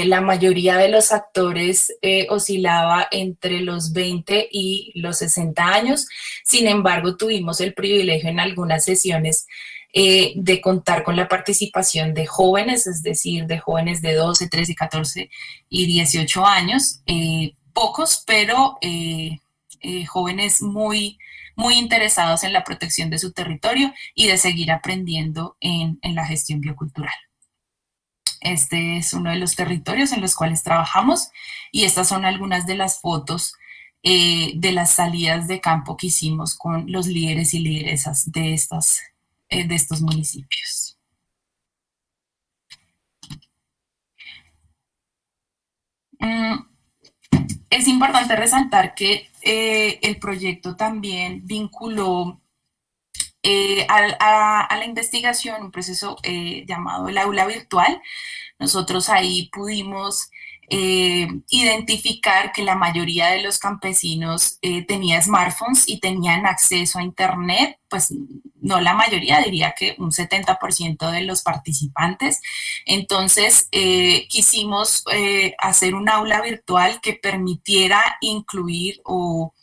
La mayoría de los actores oscilaba entre los 20 y los 60 años. Sin embargo, tuvimos el privilegio en algunas sesiones de contar con la participación de jóvenes, es decir, de jóvenes de 12, 13, 14 y 18 años. Pocos, pero jóvenes muy interesados en la protección de su territorio y de seguir aprendiendo en la gestión biocultural. Este es uno de los territorios en los cuales trabajamos y estas son algunas de las fotos de las salidas de campo que hicimos con los líderes y lideresas de estos municipios. Es importante resaltar que el proyecto también vinculó a la investigación, un proceso llamado el aula virtual. Nosotros ahí pudimos identificar que la mayoría de los campesinos tenía smartphones y tenían acceso a Internet, pues no la mayoría, diría que un 70% de los participantes. Entonces, quisimos hacer un aula virtual que permitiera incluir o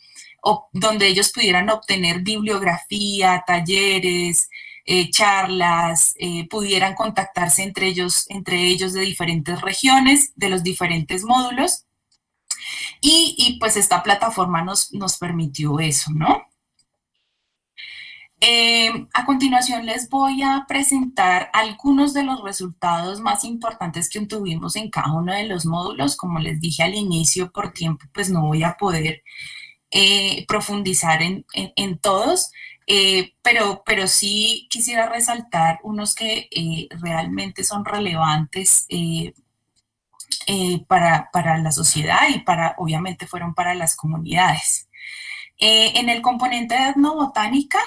donde ellos pudieran obtener bibliografía, talleres, charlas, pudieran contactarse entre ellos de diferentes regiones, de los diferentes módulos, y pues esta plataforma nos permitió eso, ¿no? A continuación les voy a presentar algunos de los resultados más importantes que tuvimos en cada uno de los módulos. Como les dije al inicio, por tiempo pues no voy a poder profundizar en todos, pero sí quisiera resaltar unos que realmente son relevantes para la sociedad y obviamente fueron para las comunidades. En el componente de etnobotánica,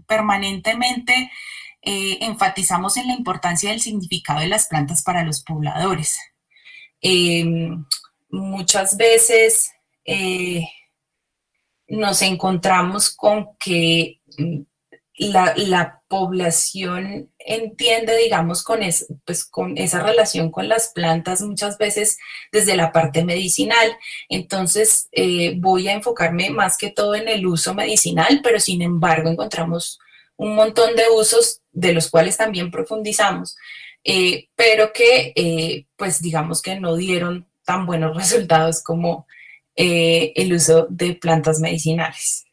permanentemente enfatizamos en la importancia del significado de las plantas para los pobladores. Muchas veces nos encontramos con que la población entiende, digamos, con esa relación con las plantas muchas veces desde la parte medicinal. Entonces, voy a enfocarme más que todo en el uso medicinal, pero sin embargo encontramos un montón de usos de los cuales también profundizamos, pero que, pues digamos que no dieron tan buenos resultados como el uso de plantas medicinales.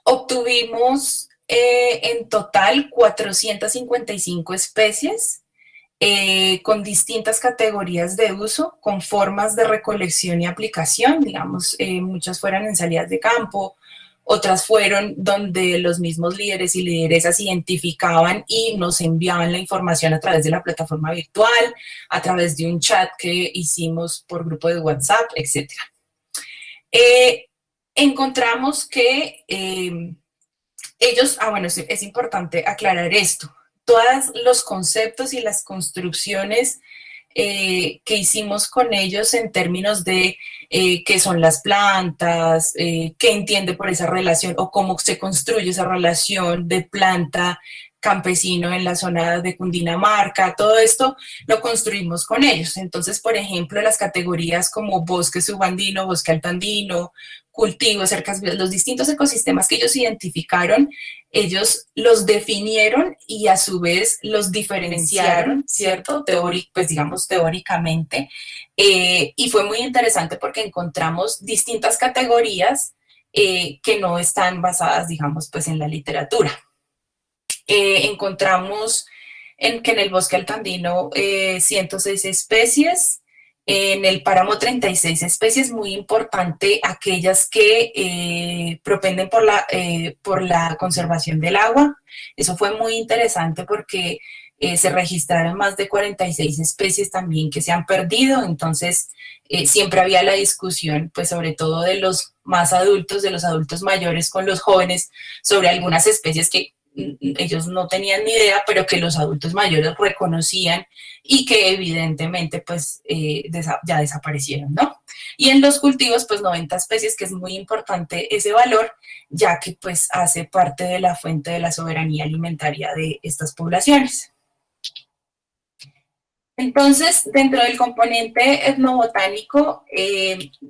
Obtuvimos en total 455 especies con distintas categorías de uso, con formas de recolección y aplicación, digamos, muchas fueron en salidas de campo, otras fueron donde los mismos líderes y lideresas identificaban y nos enviaban la información a través de la plataforma virtual, a través de un chat que hicimos por grupo de WhatsApp, etc. Encontramos que ellos, bueno, es importante aclarar esto, todos los conceptos y las construcciones que hicimos con ellos en términos de qué son las plantas, qué entiende por esa relación o cómo se construye esa relación de planta campesino en la zona de Cundinamarca, todo esto lo construimos con ellos. Entonces, por ejemplo, las categorías como bosque subandino, bosque altandino, cultivos, cercas, los distintos ecosistemas que ellos identificaron, ellos los definieron y a su vez los diferenciaron, ¿cierto? Pues digamos teóricamente. Y fue muy interesante porque encontramos distintas categorías que no están basadas, digamos, pues en la literatura. Encontramos que en el bosque altandino 106 especies, en el páramo 36 especies, muy importante, aquellas que propenden por la conservación del agua. Eso fue muy interesante porque se registraron más de 46 especies también que se han perdido, entonces siempre había la discusión, pues sobre todo de los más adultos, de los adultos mayores con los jóvenes, sobre algunas especies que ellos no tenían ni idea, pero que los adultos mayores reconocían y que evidentemente pues ya desaparecieron, ¿no? Y en los cultivos pues 90 especies, que es muy importante ese valor, ya que pues hace parte de la fuente de la soberanía alimentaria de estas poblaciones. Entonces, dentro del componente etnobotánico,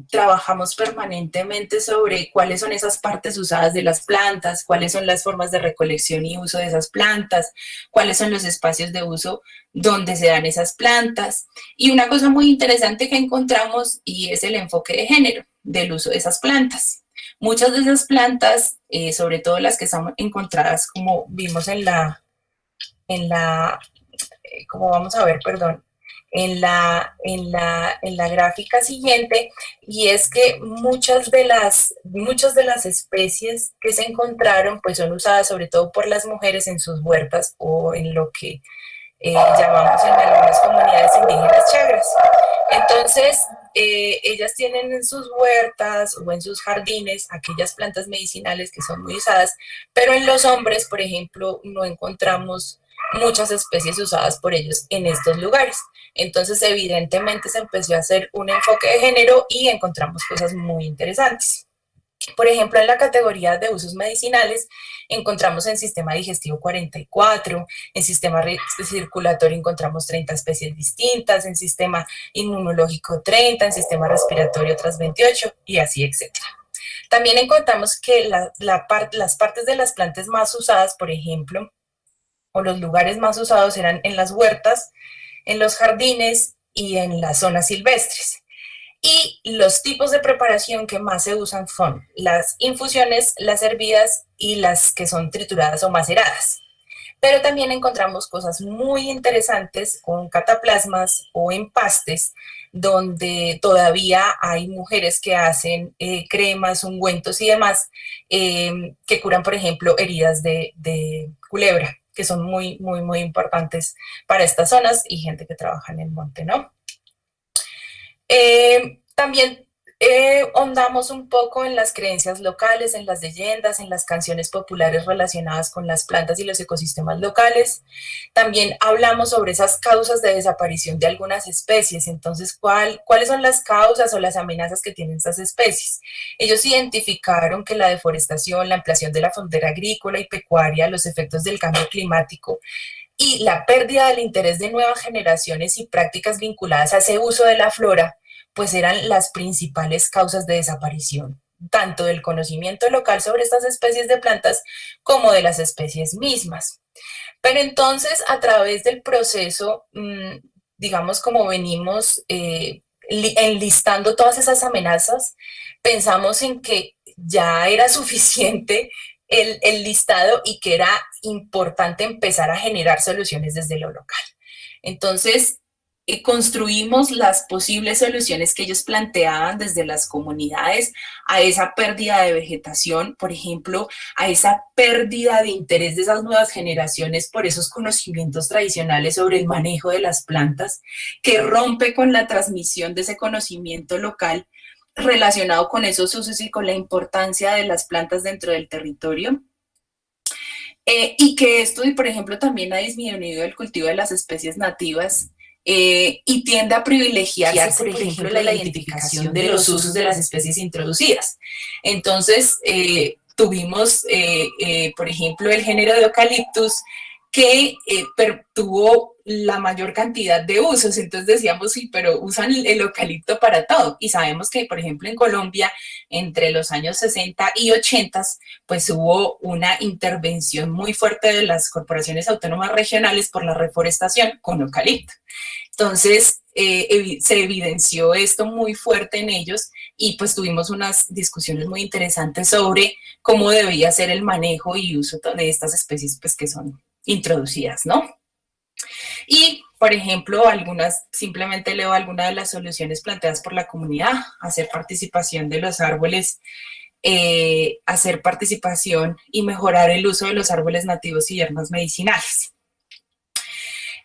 trabajamos permanentemente sobre cuáles son esas partes usadas de las plantas, cuáles son las formas de recolección y uso de esas plantas, cuáles son los espacios de uso donde se dan esas plantas. Y una cosa muy interesante que encontramos y es el enfoque de género del uso de esas plantas. Muchas de esas plantas, sobre todo las que están encontradas, como vimos como vamos a ver, perdón, en la gráfica siguiente, y es que muchas de las especies que se encontraron pues son usadas sobre todo por las mujeres en sus huertas o en lo que llamamos en algunas comunidades indígenas chagras. Entonces, ellas tienen en sus huertas o en sus jardines aquellas plantas medicinales que son muy usadas, pero en los hombres, por ejemplo, no encontramos muchas especies usadas por ellos en estos lugares. Entonces, evidentemente, se empezó a hacer un enfoque de género y encontramos cosas muy interesantes. Por ejemplo, en la categoría de usos medicinales, encontramos en sistema digestivo 44, en sistema circulatorio encontramos 30 especies distintas, en sistema inmunológico 30, en sistema respiratorio otras 28 y así, etcétera. También encontramos que las partes de las plantas más usadas, por ejemplo, o los lugares más usados eran en las huertas, en los jardines y en las zonas silvestres. Y los tipos de preparación que más se usan son las infusiones, las hervidas y las que son trituradas o maceradas. Pero también encontramos cosas muy interesantes con cataplasmas o empastes, donde todavía hay mujeres que hacen cremas, ungüentos y demás que curan, por ejemplo, heridas de culebra, que son muy, muy, muy importantes para estas zonas y gente que trabaja en el monte, ¿no? También ahondamos un poco en las creencias locales, en las leyendas, en las canciones populares relacionadas con las plantas y los ecosistemas locales. También hablamos sobre esas causas de desaparición de algunas especies. Entonces, ¿cuáles son las causas o las amenazas que tienen estas especies? Ellos identificaron que la deforestación, la ampliación de la frontera agrícola y pecuaria, los efectos del cambio climático y la pérdida del interés de nuevas generaciones y prácticas vinculadas a ese uso de la flora, pues eran las principales causas de desaparición, tanto del conocimiento local sobre estas especies de plantas como de las especies mismas. Pero entonces, a través del proceso, digamos, como venimos enlistando todas esas amenazas, pensamos en que ya era suficiente el listado y que era importante empezar a generar soluciones desde lo local. Entonces, construimos las posibles soluciones que ellos planteaban desde las comunidades a esa pérdida de vegetación, por ejemplo, a esa pérdida de interés de esas nuevas generaciones por esos conocimientos tradicionales sobre el manejo de las plantas, que rompe con la transmisión de ese conocimiento local relacionado con esos usos y con la importancia de las plantas dentro del territorio. Y que esto, por ejemplo, también ha disminuido el cultivo de las especies nativas y tiende a privilegiarse, por ejemplo, la identificación de los usos de las especies introducidas. Entonces, tuvimos, por ejemplo, el género de Eucalyptus, que tuvo la mayor cantidad de usos. Entonces decíamos, sí, pero usan el eucalipto para todo. Y sabemos que, por ejemplo, en Colombia, entre los años 60 y 80, pues hubo una intervención muy fuerte de las corporaciones autónomas regionales por la reforestación con eucalipto. Entonces, se evidenció esto muy fuerte en ellos y pues tuvimos unas discusiones muy interesantes sobre cómo debía ser el manejo y uso de estas especies pues que son introducidas, ¿no? Y, por ejemplo, simplemente leo algunas de las soluciones planteadas por la comunidad: hacer participación de los árboles, hacer participación y mejorar el uso de los árboles nativos y hierbas medicinales.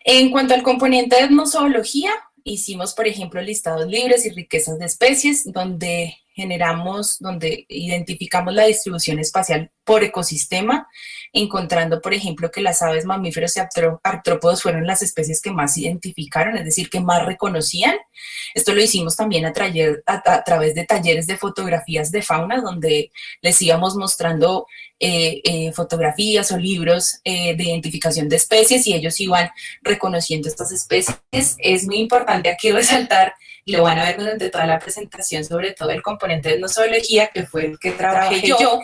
En cuanto al componente de etnozoología, hicimos, por ejemplo, listados libres y riquezas de especies, donde identificamos la distribución espacial por ecosistema, encontrando, por ejemplo, que las aves, mamíferos y artrópodos fueron las especies que más identificaron, es decir, que más reconocían. Esto lo hicimos también a través de talleres de fotografías de fauna, donde les íbamos mostrando fotografías o libros de identificación de especies y ellos iban reconociendo estas especies. Es muy importante aquí resaltar, y lo van a ver durante toda la presentación, sobre todo el componente de etnozoología, que fue el que trabajé yo,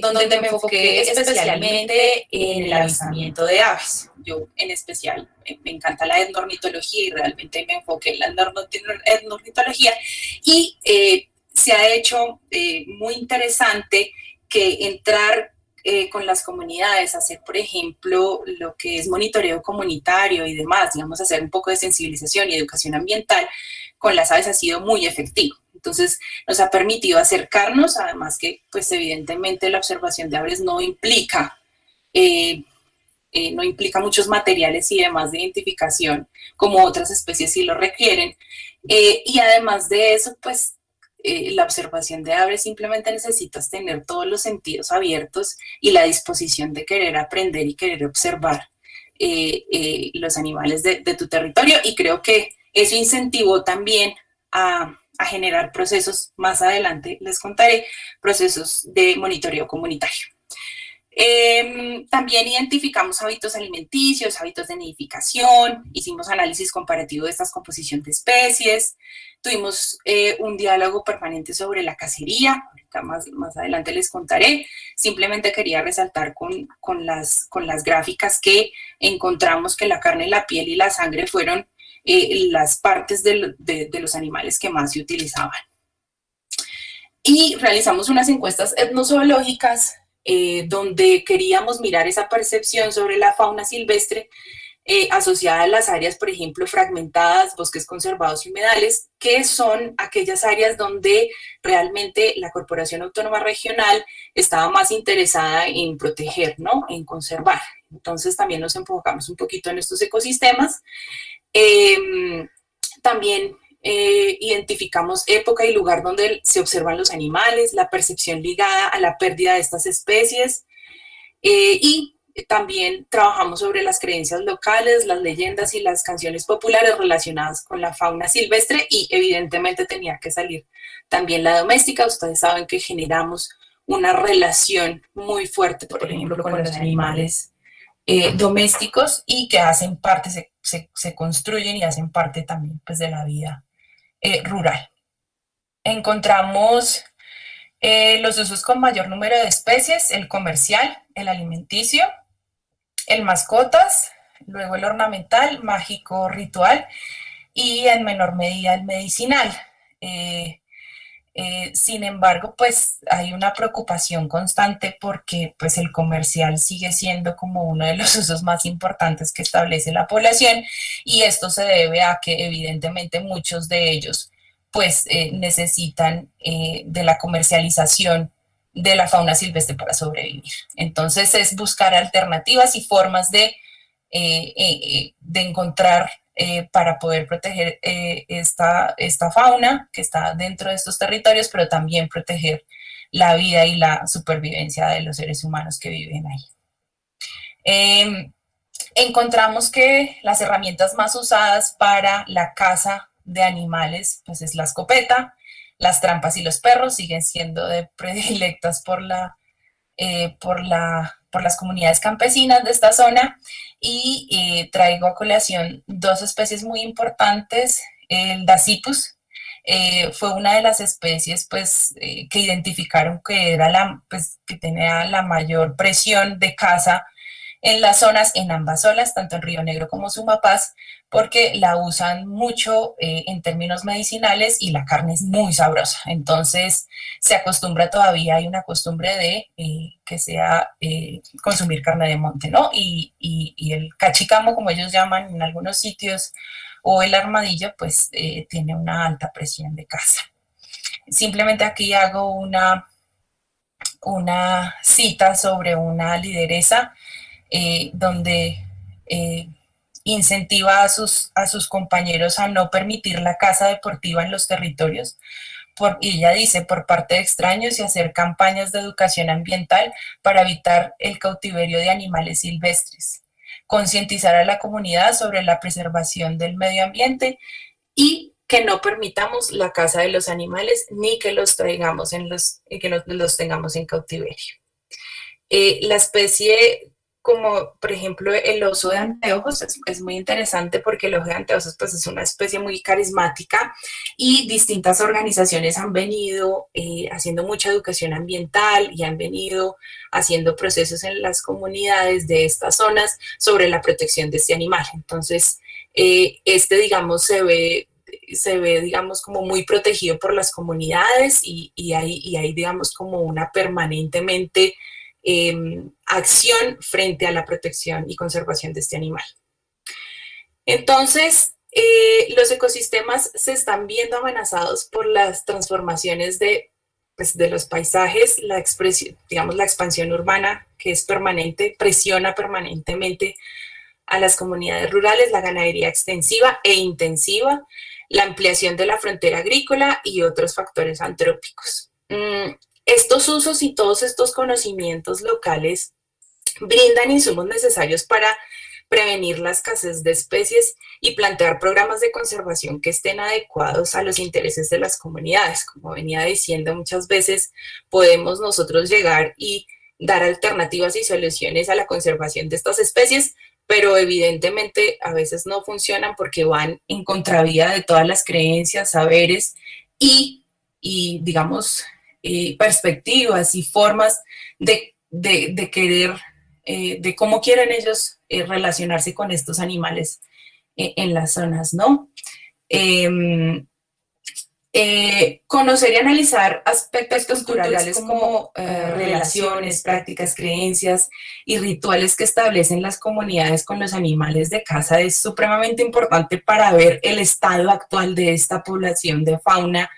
donde me enfoqué especialmente en el avistamiento de aves. Yo en especial me encanta la etnornitología y realmente me enfoqué en la etnornitología y se ha hecho muy interesante que entrar con las comunidades, hacer, por ejemplo, lo que es monitoreo comunitario y demás, digamos, hacer un poco de sensibilización y educación ambiental con las aves ha sido muy efectivo. Entonces, nos ha permitido acercarnos, además que, pues, evidentemente, la observación de aves no implica no implica muchos materiales y demás de identificación, como otras especies sí lo requieren. Y además de eso, pues la observación de aves simplemente necesitas tener todos los sentidos abiertos y la disposición de querer aprender y querer observar los animales de tu territorio, y creo que eso incentivó también a generar procesos, más adelante les contaré, procesos de monitoreo comunitario. También identificamos hábitos alimenticios, hábitos de nidificación, hicimos análisis comparativo de estas composiciones de especies, tuvimos un diálogo permanente sobre la cacería, ahorita más adelante les contaré. Simplemente quería resaltar con las gráficas que encontramos que la carne, la piel y la sangre fueron las partes de los animales que más se utilizaban. Y realizamos unas encuestas etnozoológicas donde queríamos mirar esa percepción sobre la fauna silvestre asociada a las áreas, por ejemplo, fragmentadas, bosques conservados y humedales, que son aquellas áreas donde realmente la Corporación Autónoma Regional estaba más interesada en proteger, ¿no? En conservar. Entonces también nos enfocamos un poquito en estos ecosistemas. También identificamos época y lugar donde se observan los animales, la percepción ligada a la pérdida de estas especies, y también trabajamos sobre las creencias locales, las leyendas y las canciones populares relacionadas con la fauna silvestre, y evidentemente tenía que salir también la doméstica. Ustedes saben que generamos una relación muy fuerte, por ejemplo, con los animales domésticos, y que hacen parte, se construyen y hacen parte también, pues, de la vida rural. Encontramos los usos con mayor número de especies: el comercial, el alimenticio, el mascotas, luego el ornamental, mágico, ritual, y en menor medida el medicinal. Sin embargo, pues hay una preocupación constante porque pues el comercial sigue siendo como uno de los usos más importantes que establece la población, y esto se debe a que evidentemente muchos de ellos pues necesitan de la comercialización de la fauna silvestre para sobrevivir. Entonces es buscar alternativas y formas de encontrar para poder proteger esta fauna que está dentro de estos territorios, pero también proteger la vida y la supervivencia de los seres humanos que viven ahí. Encontramos que las herramientas más usadas para la caza de animales pues es la escopeta, las trampas y los perros siguen siendo predilectas por las comunidades campesinas de esta zona, y traigo a colación dos especies muy importantes. El Dasypus fue una de las especies pues, que identificaron que era que tenía la mayor presión de caza en las zonas, en ambas olas, tanto en Río Negro como Sumapaz, porque la usan mucho en términos medicinales y la carne es muy sabrosa. Entonces se acostumbra todavía, hay una costumbre de que sea consumir carne de monte, ¿no? Y el cachicamo, como ellos llaman en algunos sitios, o el armadillo, pues tiene una alta presión de caza. Simplemente aquí hago una cita sobre una lideresa donde incentiva a sus compañeros a no permitir la caza deportiva en los territorios, y ella dice, por parte de extraños, y hacer campañas de educación ambiental para evitar el cautiverio de animales silvestres, concientizar a la comunidad sobre la preservación del medio ambiente y que no permitamos la caza de los animales ni que los traigamos que los tengamos en cautiverio. La especie, como por ejemplo el oso de anteojos, es muy interesante porque el oso de anteojos pues, es una especie muy carismática, y distintas organizaciones han venido haciendo mucha educación ambiental y han venido haciendo procesos en las comunidades de estas zonas sobre la protección de este animal. Entonces, digamos, se ve, digamos, como muy protegido por las comunidades, y hay, digamos, como una permanentemente acción frente a la protección y conservación de este animal. Entonces, los ecosistemas se están viendo amenazados por las transformaciones de pues, de los paisajes, la expresión, digamos, la expansión urbana, que es permanente, presiona permanentemente a las comunidades rurales, la ganadería extensiva e intensiva, la ampliación de la frontera agrícola y otros factores antrópicos. Estos usos y todos estos conocimientos locales brindan insumos necesarios para prevenir la escasez de especies y plantear programas de conservación que estén adecuados a los intereses de las comunidades. Como venía diciendo, muchas veces podemos nosotros llegar y dar alternativas y soluciones a la conservación de estas especies, pero evidentemente a veces no funcionan porque van en contravía de todas las creencias, saberes y digamos, perspectivas y formas de querer, de cómo quieren ellos relacionarse con estos animales en las zonas, ¿no? Conocer y analizar aspectos culturales como relaciones, prácticas, creencias y rituales que establecen las comunidades con los animales de caza es supremamente importante para ver el estado actual de esta población de fauna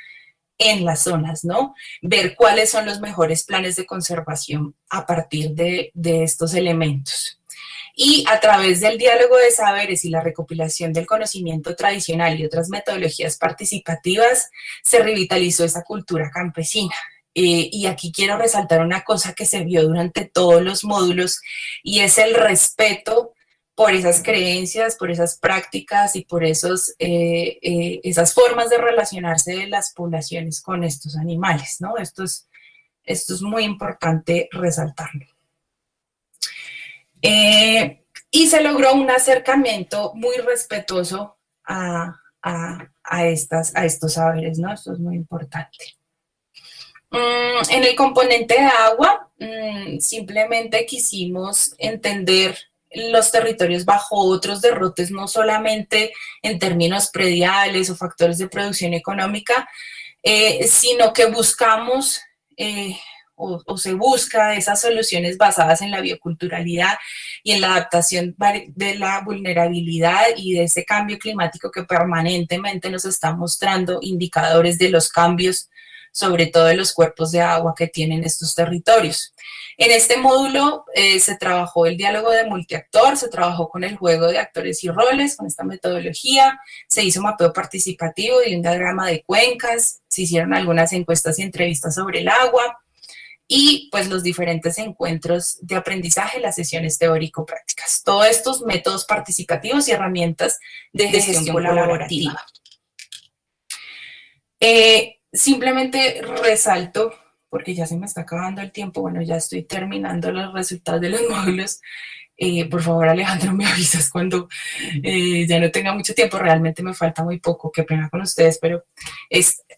en las zonas, ¿no? Ver cuáles son los mejores planes de conservación a partir de estos elementos. Y a través del diálogo de saberes y la recopilación del conocimiento tradicional y otras metodologías participativas, se revitalizó esa cultura campesina. Y aquí quiero resaltar una cosa que se vio durante todos los módulos, y es el respeto por esas creencias, por esas prácticas y por esas formas de relacionarse de las poblaciones con estos animales, ¿no? Esto es muy importante resaltarlo. Y se logró un acercamiento muy respetuoso a estos saberes, ¿no? Esto es muy importante. En el componente de agua, simplemente quisimos entender los territorios bajo otros derrotes, no solamente en términos prediales o factores de producción económica, sino que buscamos o se busca esas soluciones basadas en la bioculturalidad y en la adaptación de la vulnerabilidad y de ese cambio climático que permanentemente nos está mostrando indicadores de los cambios, sobre todo de los cuerpos de agua que tienen estos territorios. En este módulo se trabajó el diálogo de multiactor, se trabajó con el juego de actores y roles, con esta metodología, se hizo mapeo participativo y un diagrama de cuencas, se hicieron algunas encuestas y entrevistas sobre el agua, y pues los diferentes encuentros de aprendizaje, las sesiones teórico-prácticas. Todos estos métodos participativos y herramientas de gestión colaborativa. Simplemente resalto, porque ya se me está acabando el tiempo, bueno, ya estoy terminando los resultados de los módulos. Por favor, Alejandro, me avisas cuando ya no tenga mucho tiempo, realmente me falta muy poco, qué pena con ustedes, pero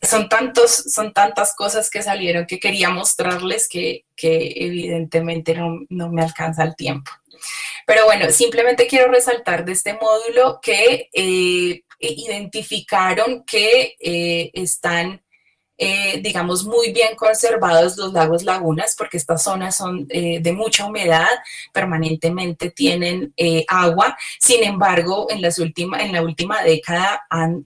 son tantas cosas que salieron que quería mostrarles que evidentemente no me alcanza el tiempo. Pero bueno, simplemente quiero resaltar de este módulo que identificaron que están digamos, muy bien conservados los lagos lagunas, porque estas zonas son de mucha humedad, permanentemente tienen agua. Sin embargo, en la última década han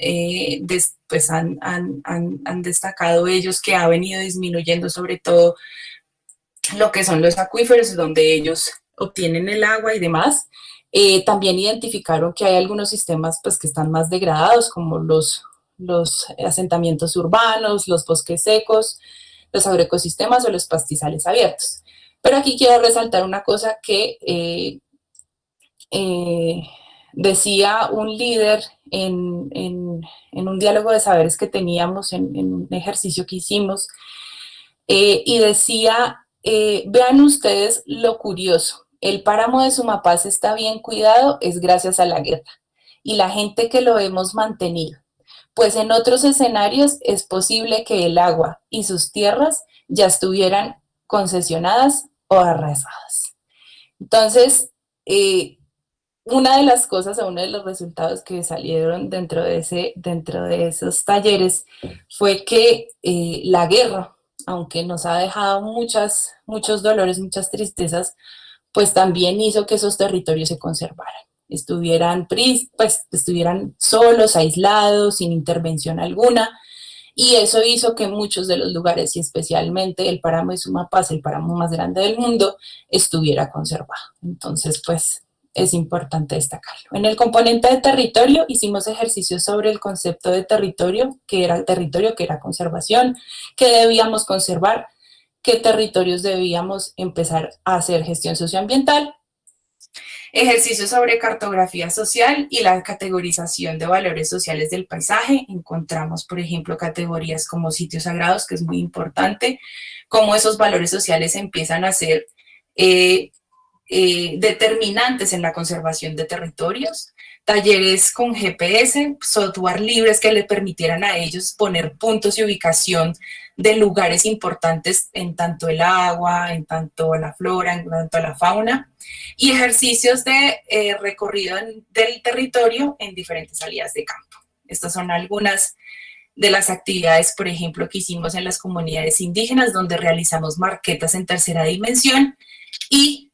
destacado ellos que ha venido disminuyendo sobre todo lo que son los acuíferos, donde ellos obtienen el agua y demás. También identificaron que hay algunos sistemas pues, que están más degradados, como los asentamientos urbanos, los bosques secos, los agroecosistemas o los pastizales abiertos. Pero aquí quiero resaltar una cosa que decía un líder en un diálogo de saberes que teníamos, en un ejercicio que hicimos, y decía, vean ustedes lo curioso, el páramo de Sumapaz está bien cuidado, es gracias a la guerra, y la gente que lo hemos mantenido. Pues en otros escenarios es posible que el agua y sus tierras ya estuvieran concesionadas o arrasadas. Entonces, una de las cosas o uno de los resultados que salieron dentro de esos talleres fue que la guerra, aunque nos ha dejado muchos dolores, muchas tristezas, pues también hizo que esos territorios se conservaran. Estuvieran solos, aislados, sin intervención alguna, y eso hizo que muchos de los lugares, y especialmente el páramo de Sumapaz, el páramo más grande del mundo, estuviera conservado. Entonces, pues, es importante destacarlo. En el componente de territorio hicimos ejercicios sobre el concepto de territorio, que era conservación, qué debíamos conservar, qué territorios debíamos empezar a hacer gestión socioambiental, ejercicios sobre cartografía social y la categorización de valores sociales del paisaje. Encontramos, por ejemplo, categorías como sitios sagrados, que es muy importante, cómo esos valores sociales empiezan a ser determinantes en la conservación de territorios, talleres con GPS, software libres que le permitieran a ellos poner puntos y ubicación de lugares importantes en tanto el agua, en tanto la flora, en tanto la fauna, y ejercicios de recorrido del territorio en diferentes salidas de campo. Estas son algunas de las actividades, por ejemplo, que hicimos en las comunidades indígenas, donde realizamos maquetas en tercera dimensión y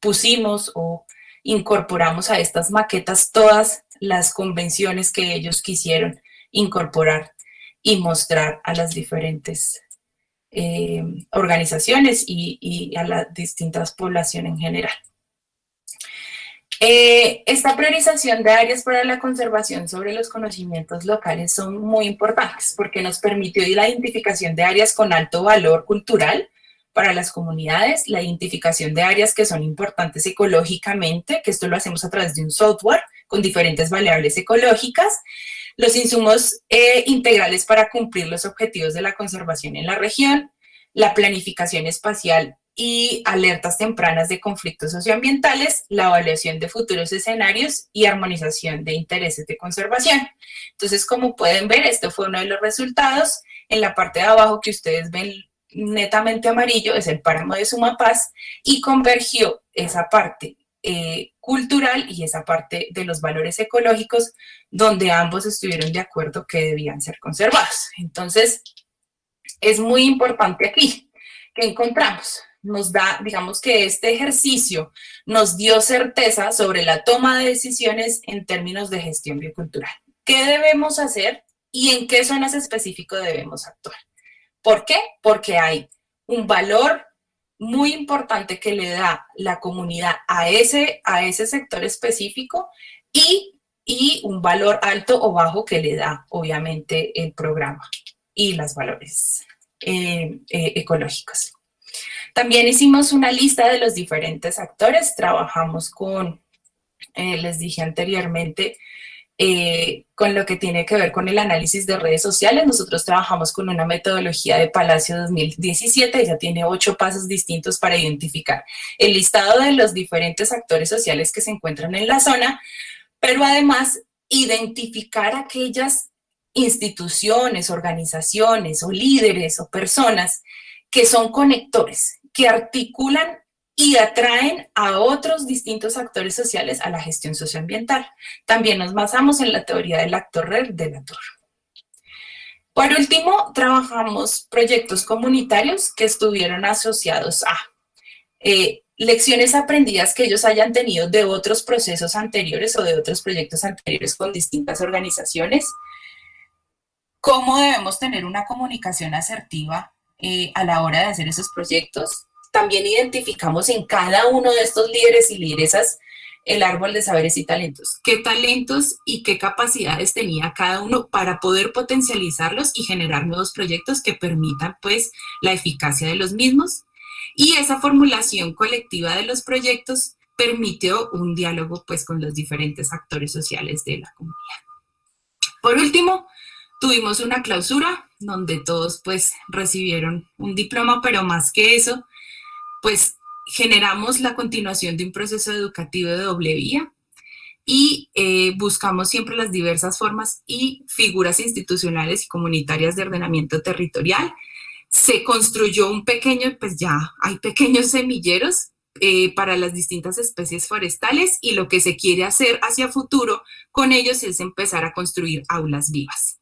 pusimos o incorporamos a estas maquetas todas las convenciones que ellos quisieron incorporar y mostrar a las diferentes organizaciones y a las distintas poblaciones en general. Esta priorización de áreas para la conservación sobre los conocimientos locales son muy importantes porque nos permitió la identificación de áreas con alto valor cultural para las comunidades, la identificación de áreas que son importantes ecológicamente, que esto lo hacemos a través de un software con diferentes variables ecológicas, los insumos integrales para cumplir los objetivos de la conservación en la región, la planificación espacial y alertas tempranas de conflictos socioambientales, la evaluación de futuros escenarios y armonización de intereses de conservación. Entonces, como pueden ver, este fue uno de los resultados. En la parte de abajo que ustedes ven netamente amarillo es el páramo de Sumapaz y convergió esa parte cultural y esa parte de los valores ecológicos donde ambos estuvieron de acuerdo que debían ser conservados. Entonces, es muy importante aquí que encontramos. Nos da, digamos que este ejercicio nos dio certeza sobre la toma de decisiones en términos de gestión biocultural. ¿Qué debemos hacer y en qué zonas específicas debemos actuar? ¿Por qué? Porque hay un valor muy importante que le da la comunidad a ese sector específico y un valor alto o bajo que le da, obviamente, el programa y los valores ecológicos. También hicimos una lista de los diferentes actores, trabajamos con, les dije anteriormente, con lo que tiene que ver con el análisis de redes sociales. Nosotros trabajamos con una metodología de Palacio 2017, ya tiene 8 pasos distintos para identificar el listado de los diferentes actores sociales que se encuentran en la zona, pero además identificar aquellas instituciones, organizaciones o líderes o personas que son conectores, que articulan y atraen a otros distintos actores sociales a la gestión socioambiental. También nos basamos en la teoría del actor red de Latour. Por último, trabajamos proyectos comunitarios que estuvieron asociados a lecciones aprendidas que ellos hayan tenido de otros procesos anteriores o de otros proyectos anteriores con distintas organizaciones, cómo debemos tener una comunicación asertiva a la hora de hacer esos proyectos. También identificamos en cada uno de estos líderes y lideresas el árbol de saberes y talentos. ¿Qué talentos y qué capacidades tenía cada uno para poder potencializarlos y generar nuevos proyectos que permitan, pues, la eficacia de los mismos? Y esa formulación colectiva de los proyectos permitió un diálogo, pues, con los diferentes actores sociales de la comunidad. Por último, tuvimos una clausura donde todos, pues, recibieron un diploma, pero más que eso, pues generamos la continuación de un proceso educativo de doble vía y buscamos siempre las diversas formas y figuras institucionales y comunitarias de ordenamiento territorial. Se construyó un pequeño, pues ya hay pequeños semilleros para las distintas especies forestales y lo que se quiere hacer hacia futuro con ellos es empezar a construir aulas vivas.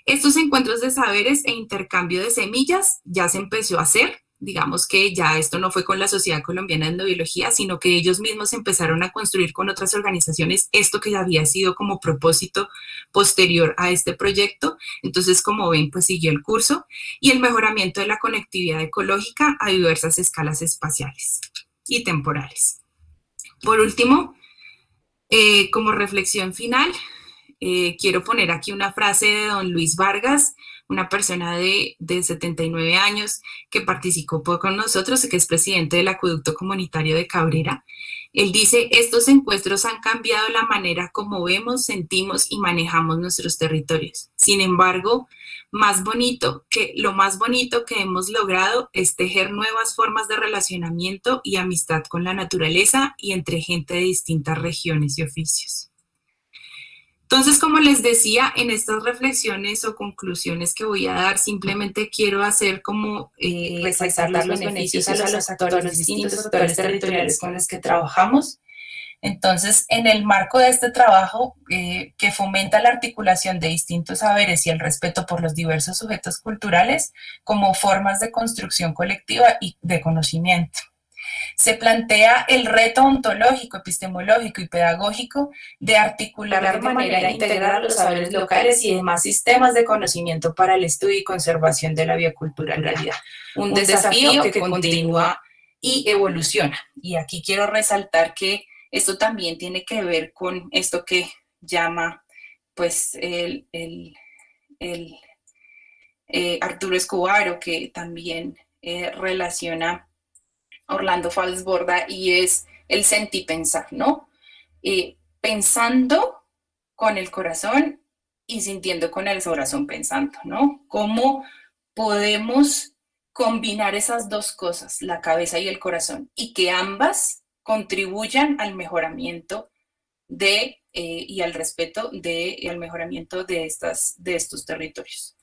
Estos encuentros de saberes e intercambio de semillas ya se empezó a hacer digamos que ya esto no fue con la Sociedad Colombiana de Endobiología, sino que ellos mismos empezaron a construir con otras organizaciones esto que ya había sido como propósito posterior a este proyecto. Entonces, como ven, pues siguió el curso, y el mejoramiento de la conectividad ecológica a diversas escalas espaciales y temporales. Por último, como reflexión final, quiero poner aquí una frase de don Luis Vargas, una persona de 79 años que participó con nosotros, que es presidente del Acueducto Comunitario de Cabrera. Él dice: estos encuentros han cambiado la manera como vemos, sentimos y manejamos nuestros territorios. Sin embargo, lo más bonito que hemos logrado es tejer nuevas formas de relacionamiento y amistad con la naturaleza y entre gente de distintas regiones y oficios. Entonces, como les decía, en estas reflexiones o conclusiones que voy a dar, simplemente quiero hacer como resaltar los beneficios a los actores, distintos actores territoriales con los que trabajamos. Entonces, en el marco de este trabajo que fomenta la articulación de distintos saberes y el respeto por los diversos sujetos culturales como formas de construcción colectiva y de conocimiento, se plantea el reto ontológico, epistemológico y pedagógico de articular de manera integral los saberes locales y demás sistemas de conocimiento para el estudio y conservación de la bioculturalidad. Un desafío que continúa y evoluciona. Y aquí quiero resaltar que esto también tiene que ver con esto que llama pues Arturo Escobar, o que también relaciona Orlando Falsborda, y es el sentipensar, ¿no? Pensando con el corazón y sintiendo con el corazón pensando, ¿no? ¿Cómo podemos combinar esas dos cosas, la cabeza y el corazón, y que ambas contribuyan al mejoramiento y al respeto y al mejoramiento de estos territorios?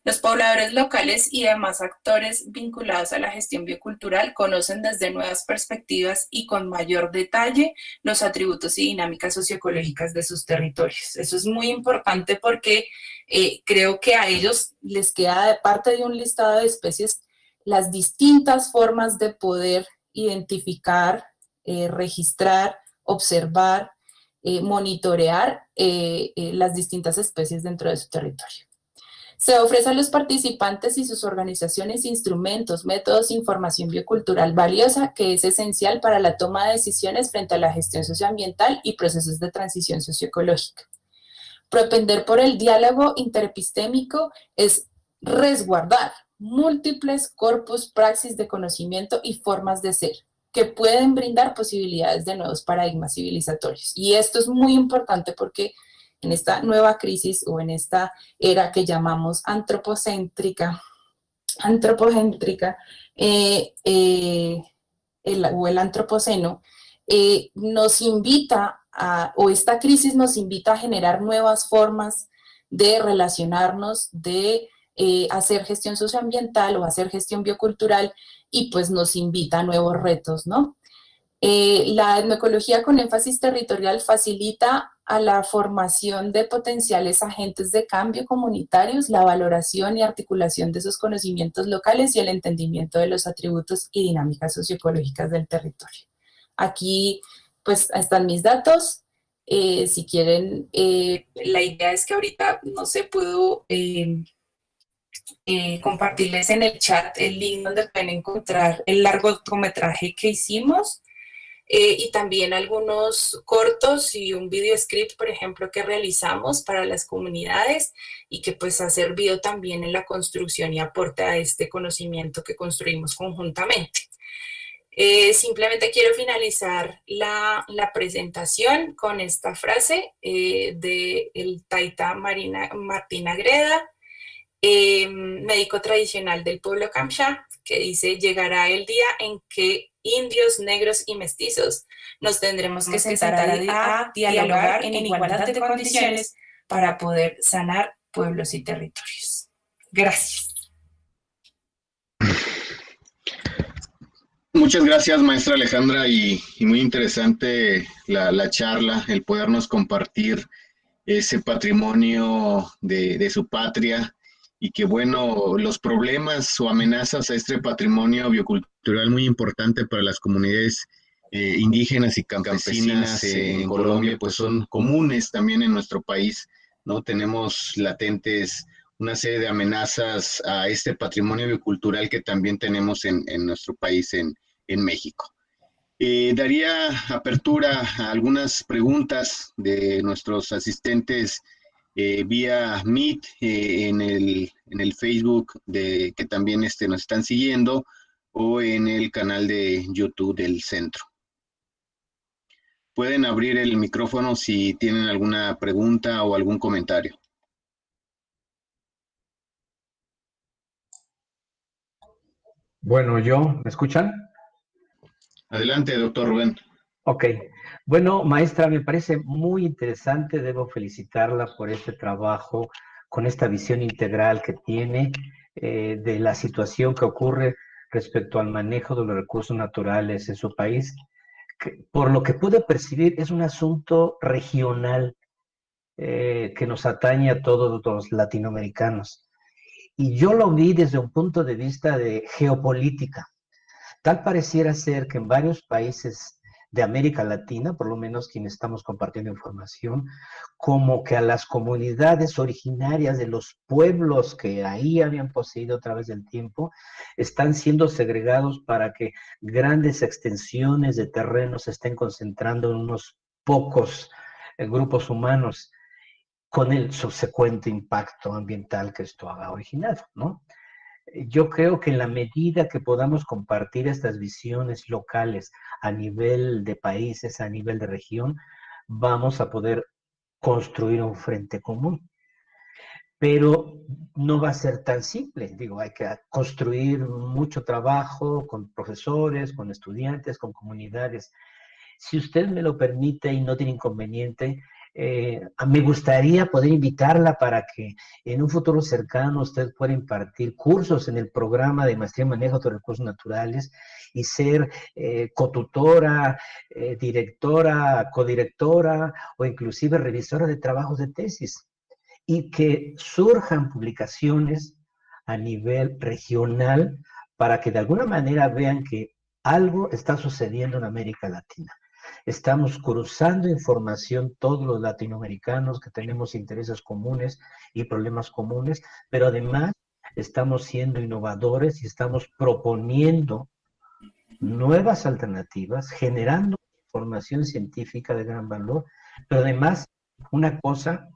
Los pobladores locales y demás actores vinculados a la gestión biocultural conocen desde nuevas perspectivas y con mayor detalle los atributos y dinámicas socioecológicas de sus territorios. Eso es muy importante porque creo que a ellos les queda de parte de un listado de especies las distintas formas de poder identificar, registrar, observar, monitorear las distintas especies dentro de su territorio. Se ofrece a los participantes y sus organizaciones instrumentos, métodos e información biocultural valiosa que es esencial para la toma de decisiones frente a la gestión socioambiental y procesos de transición socioecológica. Propender por el diálogo interepistémico es resguardar múltiples corpus praxis de conocimiento y formas de ser que pueden brindar posibilidades de nuevos paradigmas civilizatorios. Y esto es muy importante porque en esta nueva crisis o en esta era que llamamos antropocéntrica, o el antropoceno, nos invita o esta crisis nos invita a generar nuevas formas de relacionarnos, de hacer gestión socioambiental o hacer gestión biocultural, y pues nos invita a nuevos retos, ¿no? La etnoecología con énfasis territorial facilita a la formación de potenciales agentes de cambio comunitarios, la valoración y articulación de esos conocimientos locales y el entendimiento de los atributos y dinámicas socioecológicas del territorio. Aquí pues están mis datos. Si quieren, la idea es que ahorita, no sé, puedo compartirles en el chat el link donde pueden encontrar el largometraje que hicimos. Y también algunos cortos y un video script, por ejemplo, que realizamos para las comunidades y que pues ha servido también en la construcción y aporte a este conocimiento que construimos conjuntamente. Simplemente quiero finalizar la presentación con esta frase del taita Martín Agreda, médico tradicional del pueblo Kamsha, que dice: llegará el día en que indios, negros y mestizos nos tendremos que sentar a dialogar en igualdad de condiciones para poder sanar pueblos y territorios. Gracias.
Muchas gracias, maestra Alejandra, y muy interesante la charla, el podernos compartir ese patrimonio de su patria y que, bueno, los problemas o amenazas a este patrimonio biocultural muy importante para las comunidades indígenas y campesinas en Colombia, pues son comunes también en nuestro país, ¿no? Tenemos latentes una serie de amenazas a este patrimonio biocultural que también tenemos en nuestro país, en México. Daría apertura a algunas preguntas de nuestros asistentes vía Meet en el Facebook que también nos están siguiendo, o en el canal de YouTube del centro. Pueden abrir el micrófono si tienen alguna pregunta o algún comentario.
Bueno, ¿me escuchan?
Adelante, doctor Rubén.
Ok. Bueno, maestra, me parece muy interesante. Debo felicitarla por este trabajo, con esta visión integral que tiene de la situación que ocurre respecto al manejo de los recursos naturales en su país. Por lo que pude percibir, es un asunto regional que nos atañe a todos los latinoamericanos. Y yo lo vi desde un punto de vista de geopolítica. Tal pareciera ser que en varios países de América Latina, por lo menos quienes estamos compartiendo información, como que a las comunidades originarias de los pueblos que ahí habían poseído a través del tiempo, están siendo segregados para que grandes extensiones de terreno se estén concentrando en unos pocos grupos humanos, con el subsecuente impacto ambiental que esto ha originado, ¿no? Yo creo que en la medida que podamos compartir estas visiones locales a nivel de países, a nivel de región, vamos a poder construir un frente común. Pero no va a ser tan simple. Digo, hay que construir mucho trabajo con profesores, con estudiantes, con comunidades. Si usted me lo permite y no tiene inconveniente, me gustaría poder invitarla para que en un futuro cercano usted pueda impartir cursos en el programa de Maestría en Manejo de Recursos Naturales y ser cotutora, directora, codirectora o inclusive revisora de trabajos de tesis, y que surjan publicaciones a nivel regional para que de alguna manera vean que algo está sucediendo en América Latina. Estamos cruzando información todos los latinoamericanos que tenemos intereses comunes y problemas comunes, pero además estamos siendo innovadores y estamos proponiendo nuevas alternativas, generando información científica de gran valor, pero además una cosa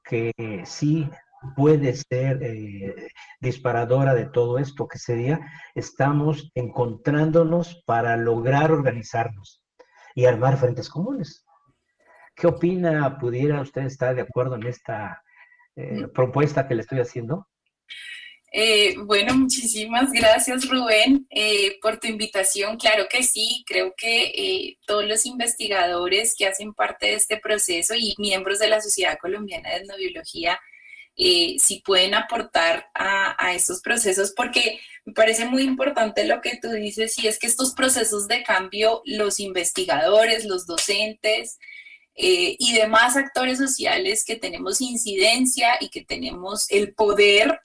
que sí puede ser disparadora de todo esto, que sería, estamos encontrándonos para lograr organizarnos y armar frentes comunes. ¿Qué opina? ¿Pudiera usted estar de acuerdo en esta propuesta que le estoy haciendo?
Bueno, muchísimas gracias, Rubén, por tu invitación. Claro que sí, creo que todos los investigadores que hacen parte de este proceso y miembros de la Sociedad Colombiana de Etnobiología sí pueden aportar a estos procesos, porque me parece muy importante lo que tú dices, y es que estos procesos de cambio, los investigadores, los docentes y demás actores sociales que tenemos incidencia y que tenemos el poder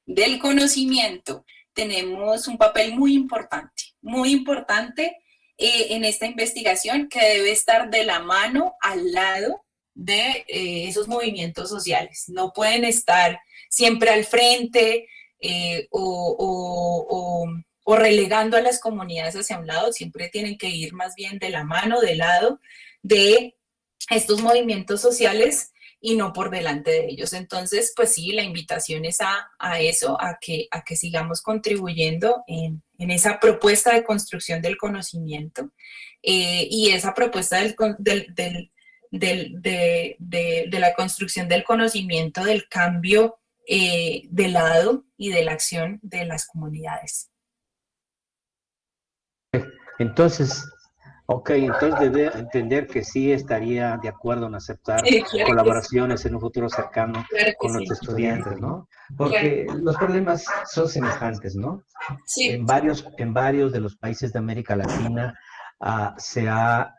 del conocimiento, tenemos un papel muy importante en esta investigación, que debe estar de la mano, al lado de esos movimientos sociales. No pueden estar siempre al frente o relegando a las comunidades hacia un lado, siempre tienen que ir más bien de la mano, del lado de estos movimientos sociales y no por delante de ellos. Entonces, pues sí, la invitación es a eso, a que sigamos contribuyendo en esa propuesta de construcción del conocimiento y esa propuesta de la construcción del conocimiento, del cambio de lado y de la acción de las comunidades.
Entonces, debe entender que sí estaría de acuerdo en aceptar colaboraciones en un futuro cercano con los estudiantes, ¿no? Porque los problemas son semejantes, ¿no? Sí. En varios de los países de América Latina se ha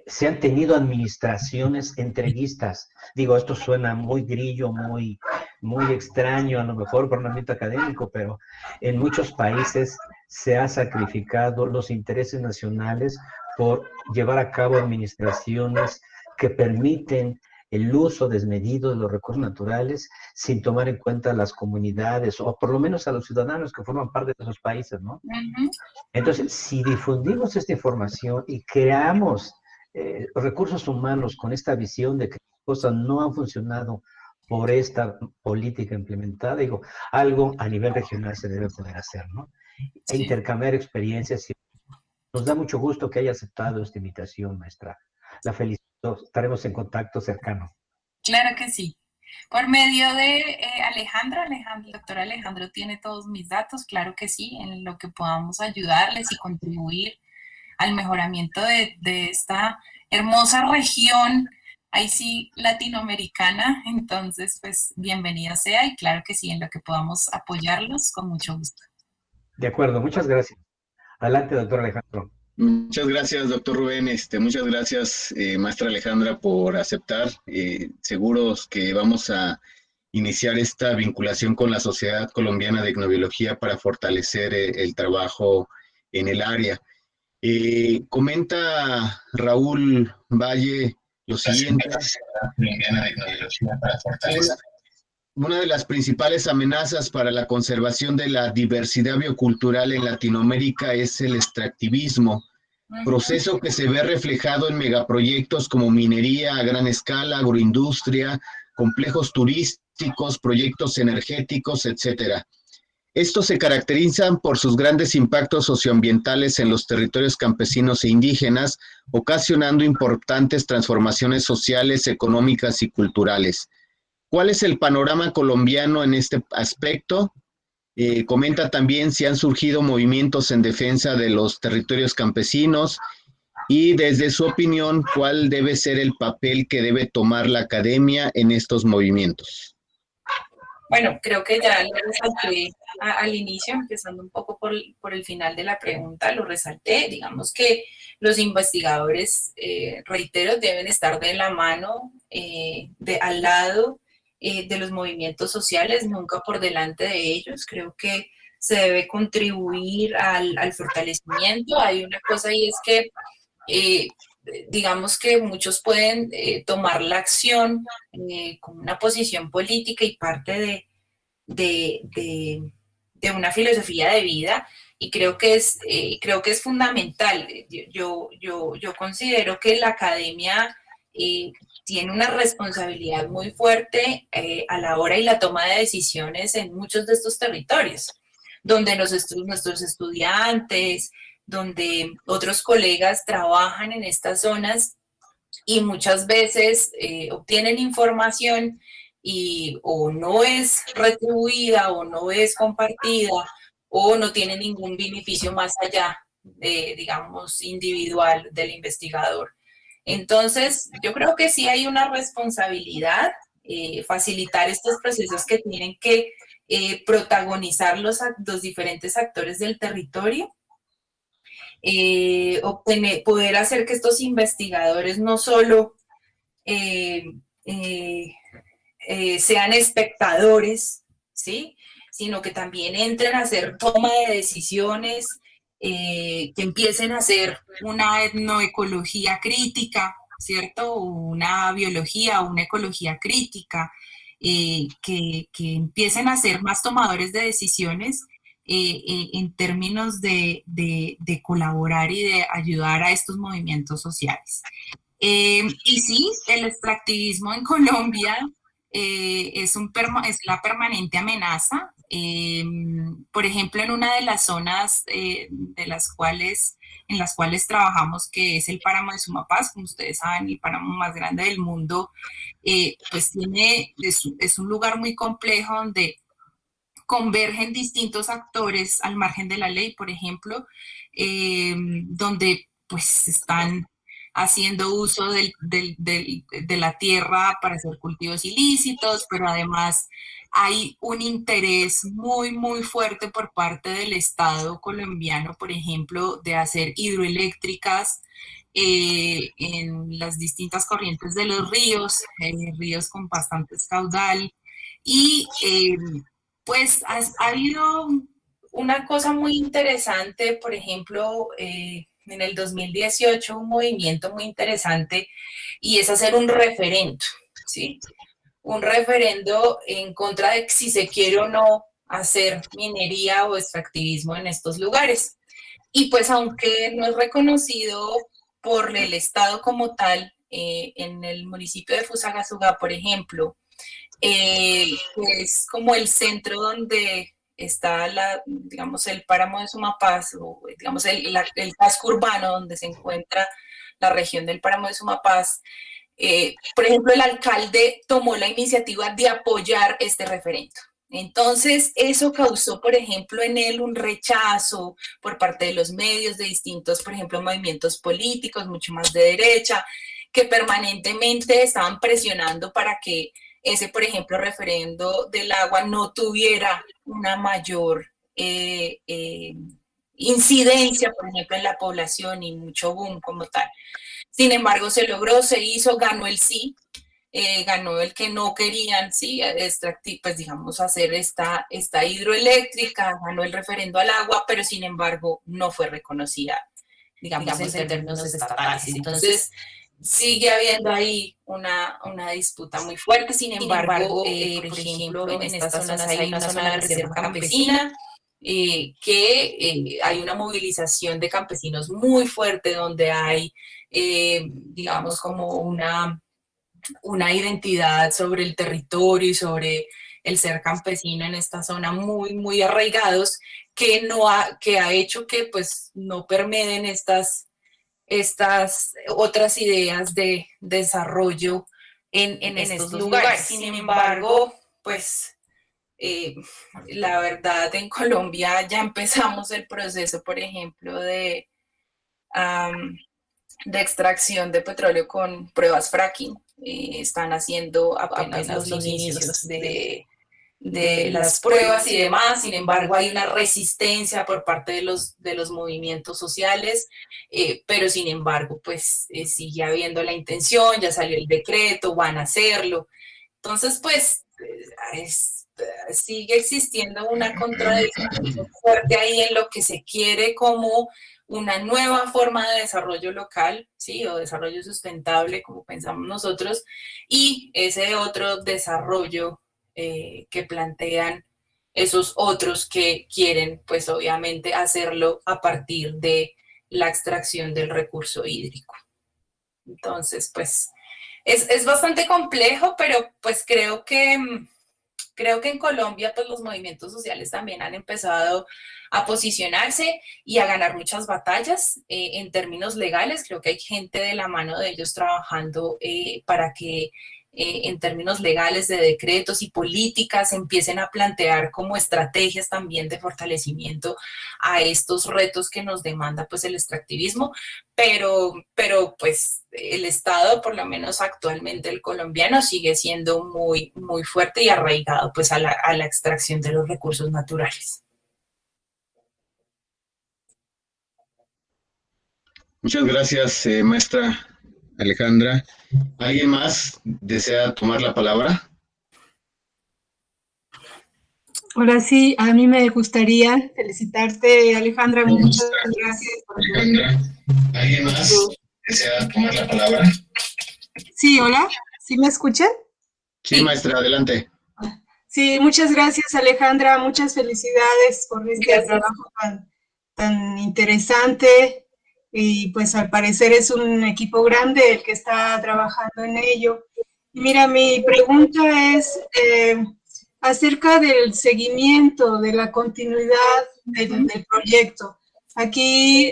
se han tenido administraciones entreguistas. Digo, esto suena muy grillo, muy extraño, a lo mejor por un ambiente académico, pero en muchos países se ha sacrificado los intereses nacionales por llevar a cabo administraciones que permiten el uso desmedido de los recursos naturales sin tomar en cuenta a las comunidades o por lo menos a los ciudadanos que forman parte de esos países, ¿no? Entonces, si difundimos esta información y creamos recursos humanos con esta visión de que las cosas no han funcionado por esta política implementada, digo, algo a nivel regional se debe poder hacer, ¿no? E
Sí.
intercambiar experiencias. Nos da mucho gusto que haya aceptado esta invitación, maestra. La felicito. Estaremos en contacto cercano.
Claro que sí. Por medio de Alejandro, el doctor Alejandro tiene todos mis datos, claro que sí, en lo que podamos ayudarles y contribuir al mejoramiento de esta hermosa región, ahí sí, latinoamericana. Entonces, pues, bienvenido sea y claro que sí, en lo que podamos apoyarlos, con mucho gusto.
De acuerdo, muchas gracias. Adelante, doctor Alejandro.
Muchas gracias, doctor Rubén. Muchas gracias, maestra Alejandra, por aceptar. Seguros que vamos a iniciar esta vinculación con la Sociedad Colombiana de Icnobiología para fortalecer el trabajo en el área. Comenta Raúl Valle lo siguiente. Una de las principales amenazas para la conservación de la diversidad biocultural en Latinoamérica es el extractivismo, proceso que se ve reflejado en megaproyectos como minería a gran escala, agroindustria, complejos turísticos, proyectos energéticos, etcétera. Estos se caracterizan por sus grandes impactos socioambientales en los territorios campesinos e indígenas, ocasionando importantes transformaciones sociales, económicas y culturales. ¿Cuál es el panorama colombiano en este aspecto? Comenta también si han surgido movimientos en defensa de los territorios campesinos y desde su opinión, ¿cuál debe ser el papel que debe tomar la academia en estos movimientos?
Bueno, creo que ya lo resalté al inicio, empezando un poco por el final de la pregunta, lo resalté. Digamos que los investigadores, reitero, deben estar de la mano, al lado de los movimientos sociales, nunca por delante de ellos. Creo que se debe contribuir al fortalecimiento. Hay una cosa y es que digamos que muchos pueden tomar la acción como una posición política y parte de una filosofía de vida, y creo que es fundamental. Yo considero que la academia tiene una responsabilidad muy fuerte a la hora y la toma de decisiones en muchos de estos territorios, donde nuestros estudiantes, donde otros colegas trabajan en estas zonas y muchas veces obtienen información y o no es retribuida o no es compartida o no tiene ningún beneficio más allá de, digamos, individual del investigador. Entonces, yo creo que sí hay una responsabilidad, facilitar estos procesos que tienen que protagonizar los diferentes actores del territorio, poder hacer que estos investigadores no solo sean espectadores, ¿sí?, sino que también entren a hacer toma de decisiones, que empiecen a hacer una etnoecología crítica, ¿cierto? Una biología, una ecología crítica, que empiecen a ser más tomadores de decisiones en términos de colaborar y de ayudar a estos movimientos sociales. Y sí, el extractivismo en Colombia es la permanente amenaza. Por ejemplo, en una de las zonas en las cuales trabajamos, que es el páramo de Sumapaz, como ustedes saben, el páramo más grande del mundo, pues es un lugar muy complejo donde convergen distintos actores al margen de la ley, por ejemplo, donde pues están haciendo uso de la tierra para hacer cultivos ilícitos, pero además hay un interés muy, muy fuerte por parte del Estado colombiano, por ejemplo, de hacer hidroeléctricas en las distintas corrientes de los ríos, ríos con bastante caudal, y pues ha habido una cosa muy interesante, por ejemplo, en el 2018 un movimiento muy interesante, y es hacer un referendo, ¿sí? Un referendo en contra de si se quiere o no hacer minería o extractivismo en estos lugares. Y pues aunque no es reconocido por el Estado como tal, en el municipio de Fusagasugá, por ejemplo, que es como el centro donde está digamos, el páramo de Sumapaz, o digamos el casco urbano donde se encuentra la región del páramo de Sumapaz. Por ejemplo, el alcalde tomó la iniciativa de apoyar este referendo. Entonces, eso causó, por ejemplo, en él un rechazo por parte de los medios, de distintos, por ejemplo, movimientos políticos, mucho más de derecha, que permanentemente estaban presionando para que ese, por ejemplo, referendo del agua no tuviera una mayor incidencia, por ejemplo, en la población y mucho boom como tal. Sin embargo, se logró, se hizo, ganó el sí, ganó el que no querían, sí, pues digamos, hacer esta hidroeléctrica, ganó el referendo al agua, pero sin embargo no fue reconocida, digamos en términos estatales. Entonces, sigue habiendo ahí una disputa muy fuerte. Sin embargo, por ejemplo, en estas zonas hay una zona de reserva campesina, que hay una movilización de campesinos muy fuerte, donde hay, digamos, como una identidad sobre el territorio y sobre el ser campesino en esta zona muy, muy arraigados, que ha hecho que pues no permeen estas otras ideas de desarrollo en estos lugares. Sin embargo, pues la verdad, en Colombia ya empezamos el proceso, por ejemplo, de extracción de petróleo con pruebas fracking. Están haciendo apenas los inicios de las pruebas y demás. Sin embargo, hay una resistencia por parte de los movimientos sociales, pero sin embargo, pues sigue habiendo la intención, ya salió el decreto, van a hacerlo. Entonces, pues sigue existiendo una contradicción fuerte ahí en lo que se quiere como una nueva forma de desarrollo local, ¿sí? O desarrollo sustentable, como pensamos nosotros, y ese otro desarrollo que plantean esos otros que quieren, pues obviamente, hacerlo a partir de la extracción del recurso hídrico. Entonces, pues, es bastante complejo, pero pues creo que en Colombia pues los movimientos sociales también han empezado a posicionarse y a ganar muchas batallas en términos legales. Creo que hay gente de la mano de ellos trabajando para que en términos legales de decretos y políticas empiecen a plantear como estrategias también de fortalecimiento a estos retos que nos demanda pues el extractivismo, pero pues el Estado, por lo menos actualmente el colombiano, sigue siendo muy, muy fuerte y arraigado pues a la extracción de los recursos naturales.
Muchas gracias, maestra Alejandra. ¿Alguien más desea tomar la palabra?
Ahora sí, a mí me gustaría felicitarte, Alejandra. Muchas gracias.
Alejandra, ¿alguien más desea tomar la palabra?
Sí, hola, ¿sí me escuchan?
Sí, maestra, adelante.
Sí, muchas gracias, Alejandra. Muchas felicidades por este trabajo tan interesante. Y pues al parecer es un equipo grande el que está trabajando en ello. Y mira, mi pregunta es acerca del seguimiento, de la continuidad del proyecto. Aquí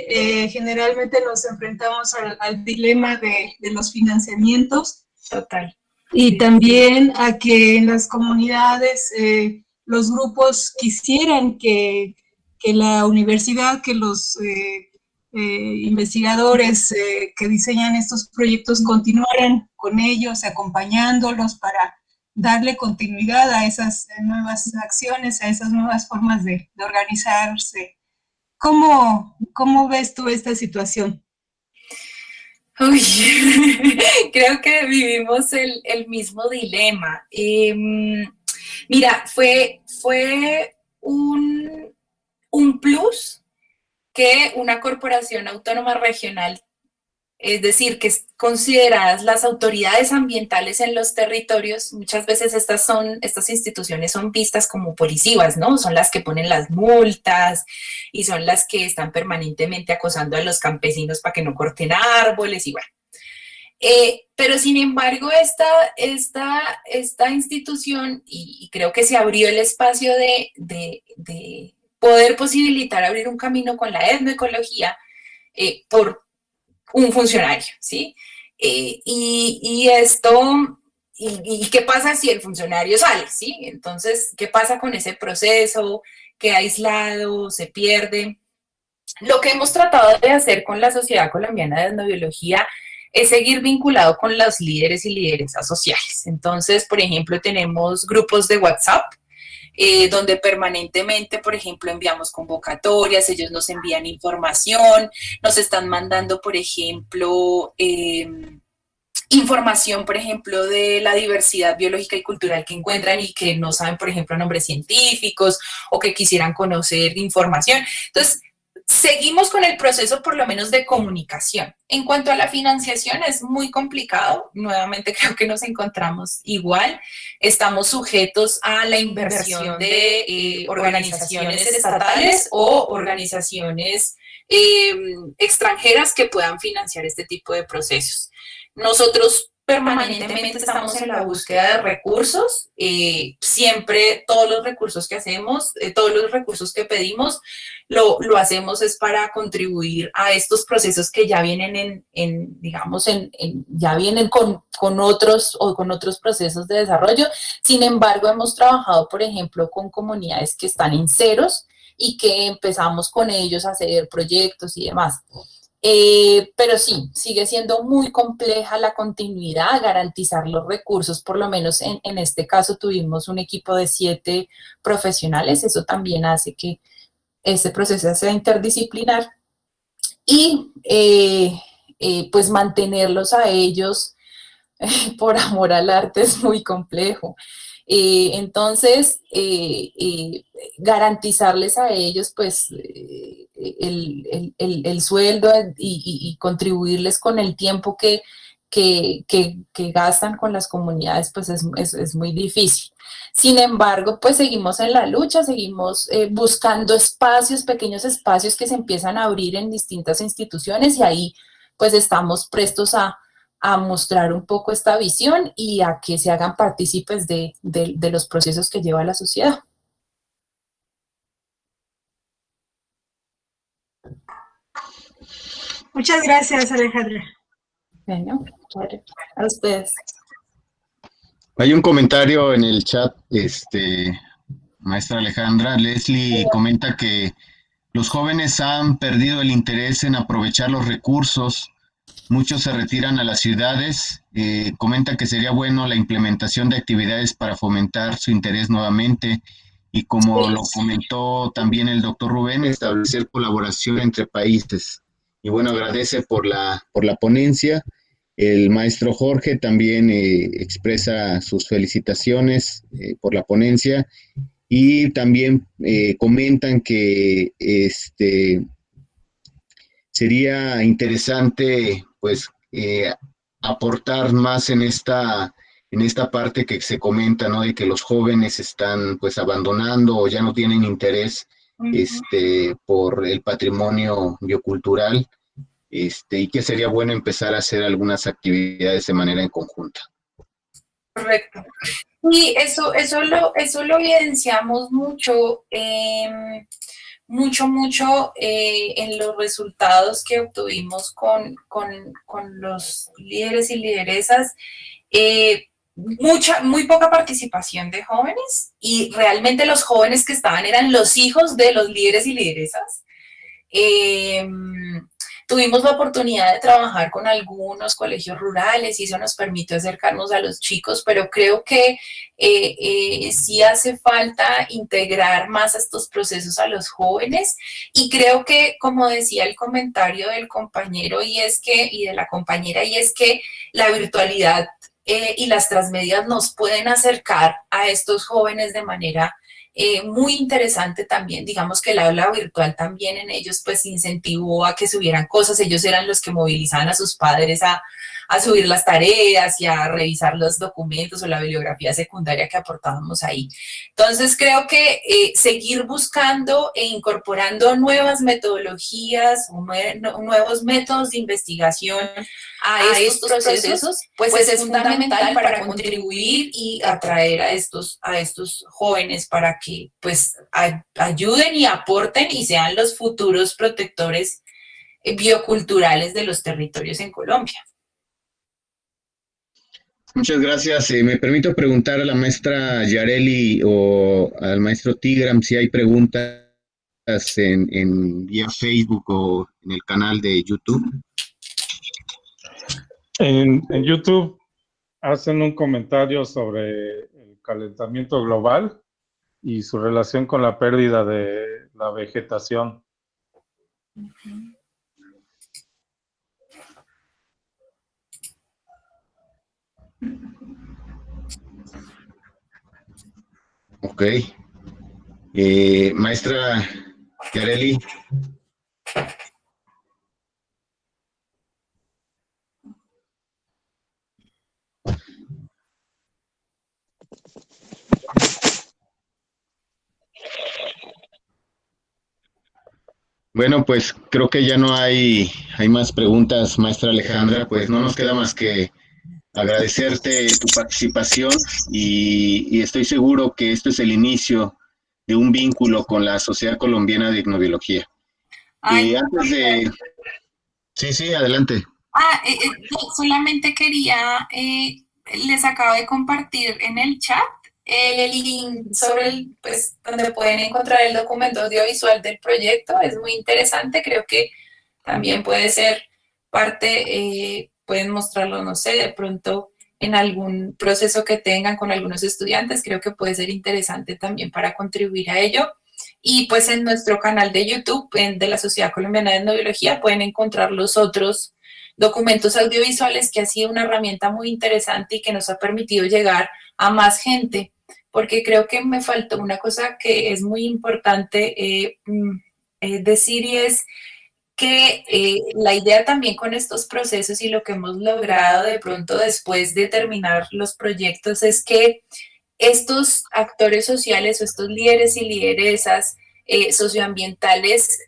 generalmente nos enfrentamos al dilema de los financiamientos.
Total.
Y también a que en las comunidades los grupos quisieran que la universidad, que los investigadores que diseñan estos proyectos continuaran con ellos, acompañándolos para darle continuidad a esas nuevas acciones, a esas nuevas formas de organizarse. ¿Cómo ves tú esta situación?
Uy, creo que vivimos el mismo dilema. Mira, fue un plus que una corporación autónoma regional, es decir, que es consideradas las autoridades ambientales en los territorios, muchas veces estas instituciones son vistas como policivas, ¿no? Son las que ponen las multas y son las que están permanentemente acosando a los campesinos para que no corten árboles y bueno. Pero sin embargo, esta institución, y creo que se abrió el espacio de poder posibilitar abrir un camino con la etnoecología por un funcionario, ¿sí? Y qué pasa si el funcionario sale, ¿sí? Entonces, ¿qué pasa con ese proceso? ¿Qué aislado? ¿Se pierde? Lo que hemos tratado de hacer con la Sociedad Colombiana de Etnobiología es seguir vinculado con los líderes y lideresas sociales. Entonces, por ejemplo, tenemos grupos de WhatsApp, donde permanentemente, por ejemplo, enviamos convocatorias, ellos nos envían información, nos están mandando, por ejemplo, información, por ejemplo, de la diversidad biológica y cultural que encuentran y que no saben, por ejemplo, nombres científicos o que quisieran conocer información. Entonces, seguimos con el proceso por lo menos de comunicación. En cuanto a la financiación es muy complicado, nuevamente creo que nos encontramos igual, estamos sujetos a la inversión de organizaciones estatales o organizaciones extranjeras que puedan financiar este tipo de procesos. Nosotros permanentemente estamos en la búsqueda de recursos, siempre todos los recursos que hacemos, todos los recursos que pedimos, lo hacemos es para contribuir a estos procesos que ya vienen ya vienen con otros procesos de desarrollo. Sin embargo, hemos trabajado, por ejemplo, con comunidades que están en ceros y que empezamos con ellos a hacer proyectos y demás. Pero sí, sigue siendo muy compleja la continuidad, garantizar los recursos, por lo menos en este caso tuvimos un equipo de 7 profesionales, eso también hace que este proceso sea interdisciplinar y pues mantenerlos a ellos por amor al arte es muy complejo. Entonces, garantizarles a ellos pues el sueldo y contribuirles con el tiempo que gastan con las comunidades, pues es muy difícil. Sin embargo, pues seguimos en la lucha, seguimos buscando espacios, pequeños espacios que se empiezan a abrir en distintas instituciones y ahí pues estamos prestos a mostrar un poco esta visión y a que se hagan partícipes de los procesos que lleva la sociedad.
Muchas gracias, Alejandra.
Bueno, a ustedes.
Hay un comentario en el chat, maestra Alejandra. Leslie comenta que los jóvenes han perdido el interés en aprovechar los recursos. Muchos se retiran a las ciudades. Comenta que sería bueno la implementación de actividades para fomentar su interés nuevamente. Y como lo comentó también el doctor Rubén, establecer colaboración entre países. Y bueno, agradece por la ponencia. El maestro Jorge también expresa sus felicitaciones por la ponencia y también comentan que sería interesante pues aportar más en esta parte que se comenta, ¿no? De que los jóvenes están pues abandonando o ya no tienen interés por el patrimonio biocultural. Y que sería bueno empezar a hacer algunas actividades de manera en conjunta.
Correcto. Y eso lo evidenciamos mucho, en los resultados que obtuvimos con los líderes y lideresas. Muy poca participación de jóvenes y realmente los jóvenes que estaban eran los hijos de los líderes y lideresas. tuvimos la oportunidad de trabajar con algunos colegios rurales y eso nos permitió acercarnos a los chicos, pero creo que sí hace falta integrar más estos procesos a los jóvenes y creo que, como decía el comentario del compañero y de la compañera, y es que la virtualidad y las transmedias nos pueden acercar a estos jóvenes de manera muy interesante también. Digamos que el aula virtual también en ellos pues incentivó a que subieran cosas. Ellos eran los que movilizaban a sus padres a subir las tareas y a revisar los documentos o la bibliografía secundaria que aportábamos ahí. Entonces creo que seguir buscando e incorporando nuevas metodologías, nuevos métodos de investigación a estos procesos, pues es fundamental para contribuir y atraer a estos jóvenes para que pues ayuden y aporten y sean los futuros protectores bioculturales de los territorios en Colombia.
Muchas gracias. Me permito preguntar a la maestra Yareli o al maestro Tigram si hay preguntas en vía Facebook o en el canal de YouTube.
En YouTube hacen un comentario sobre el calentamiento global y su relación con la pérdida de la vegetación.
Ok. Maestra Yareli. Bueno, pues creo que ya no hay más preguntas, maestra Alejandra. Pues no nos queda más que agradecerte tu participación y estoy seguro que esto es el inicio de un vínculo con la Sociedad Colombiana de Etnobiología. Antes de... Sí, adelante.
Solamente quería, les acabo de compartir en el chat el link sobre pues, donde pueden encontrar el documento audiovisual del proyecto. Es muy interesante, creo que también puede ser parte, pueden mostrarlo, no sé, de pronto en algún proceso que tengan con algunos estudiantes, creo que puede ser interesante también para contribuir a ello. Y pues en nuestro canal de YouTube de la Sociedad Colombiana de Etnobiología pueden encontrar los otros documentos audiovisuales, que ha sido una herramienta muy interesante y que nos ha permitido llegar a más gente, porque creo que me faltó una cosa que es muy importante decir, y es que la idea también con estos procesos y lo que hemos logrado de pronto después de terminar los proyectos es que estos actores sociales o estos líderes y lideresas socioambientales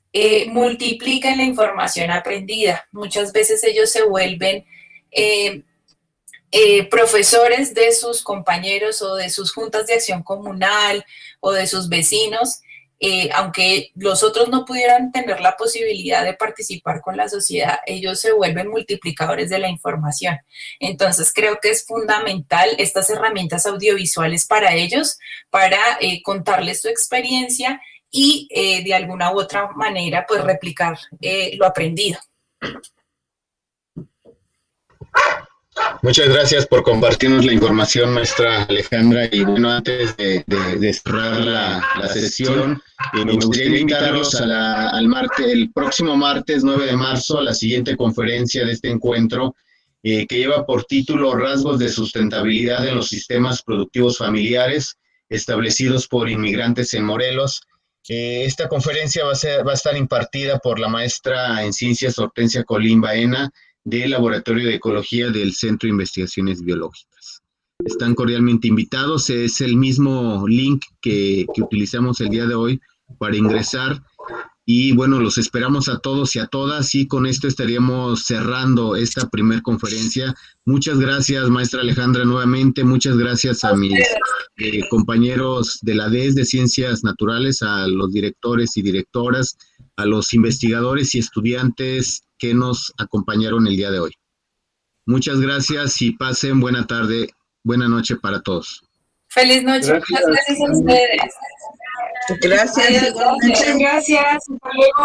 multiplican la información aprendida. Muchas veces ellos se vuelven profesores de sus compañeros o de sus juntas de acción comunal o de sus vecinos, aunque los otros no pudieran tener la posibilidad de participar con la sociedad, ellos se vuelven multiplicadores de la información. Entonces creo que es fundamental estas herramientas audiovisuales para ellos, para contarles su experiencia y de alguna u otra manera pues replicar lo aprendido.
Muchas gracias por compartirnos la información, maestra Alejandra. Y bueno, antes de cerrar la sesión, me gustaría invitarlos el próximo martes 9 de marzo a la siguiente conferencia de este encuentro, que lleva por título Rasgos de sustentabilidad en los sistemas productivos familiares establecidos por inmigrantes en Morelos. Esta conferencia va a estar impartida por la maestra en Ciencias Hortensia Colín Baena, del Laboratorio de Ecología del Centro de Investigaciones Biológicas. Están cordialmente invitados, es el mismo link que utilizamos el día de hoy para ingresar, y bueno, los esperamos a todos y a todas, y con esto estaríamos cerrando esta primer conferencia. Muchas gracias, maestra Alejandra, nuevamente, muchas gracias a mis compañeros de la DES de Ciencias Naturales, a los directores y directoras, a los investigadores y estudiantes que nos acompañaron el día de hoy. Muchas gracias y pasen buena tarde, buena noche para todos.
Feliz noche. Muchas gracias a ustedes.
Gracias.
Muchas gracias. Hasta luego.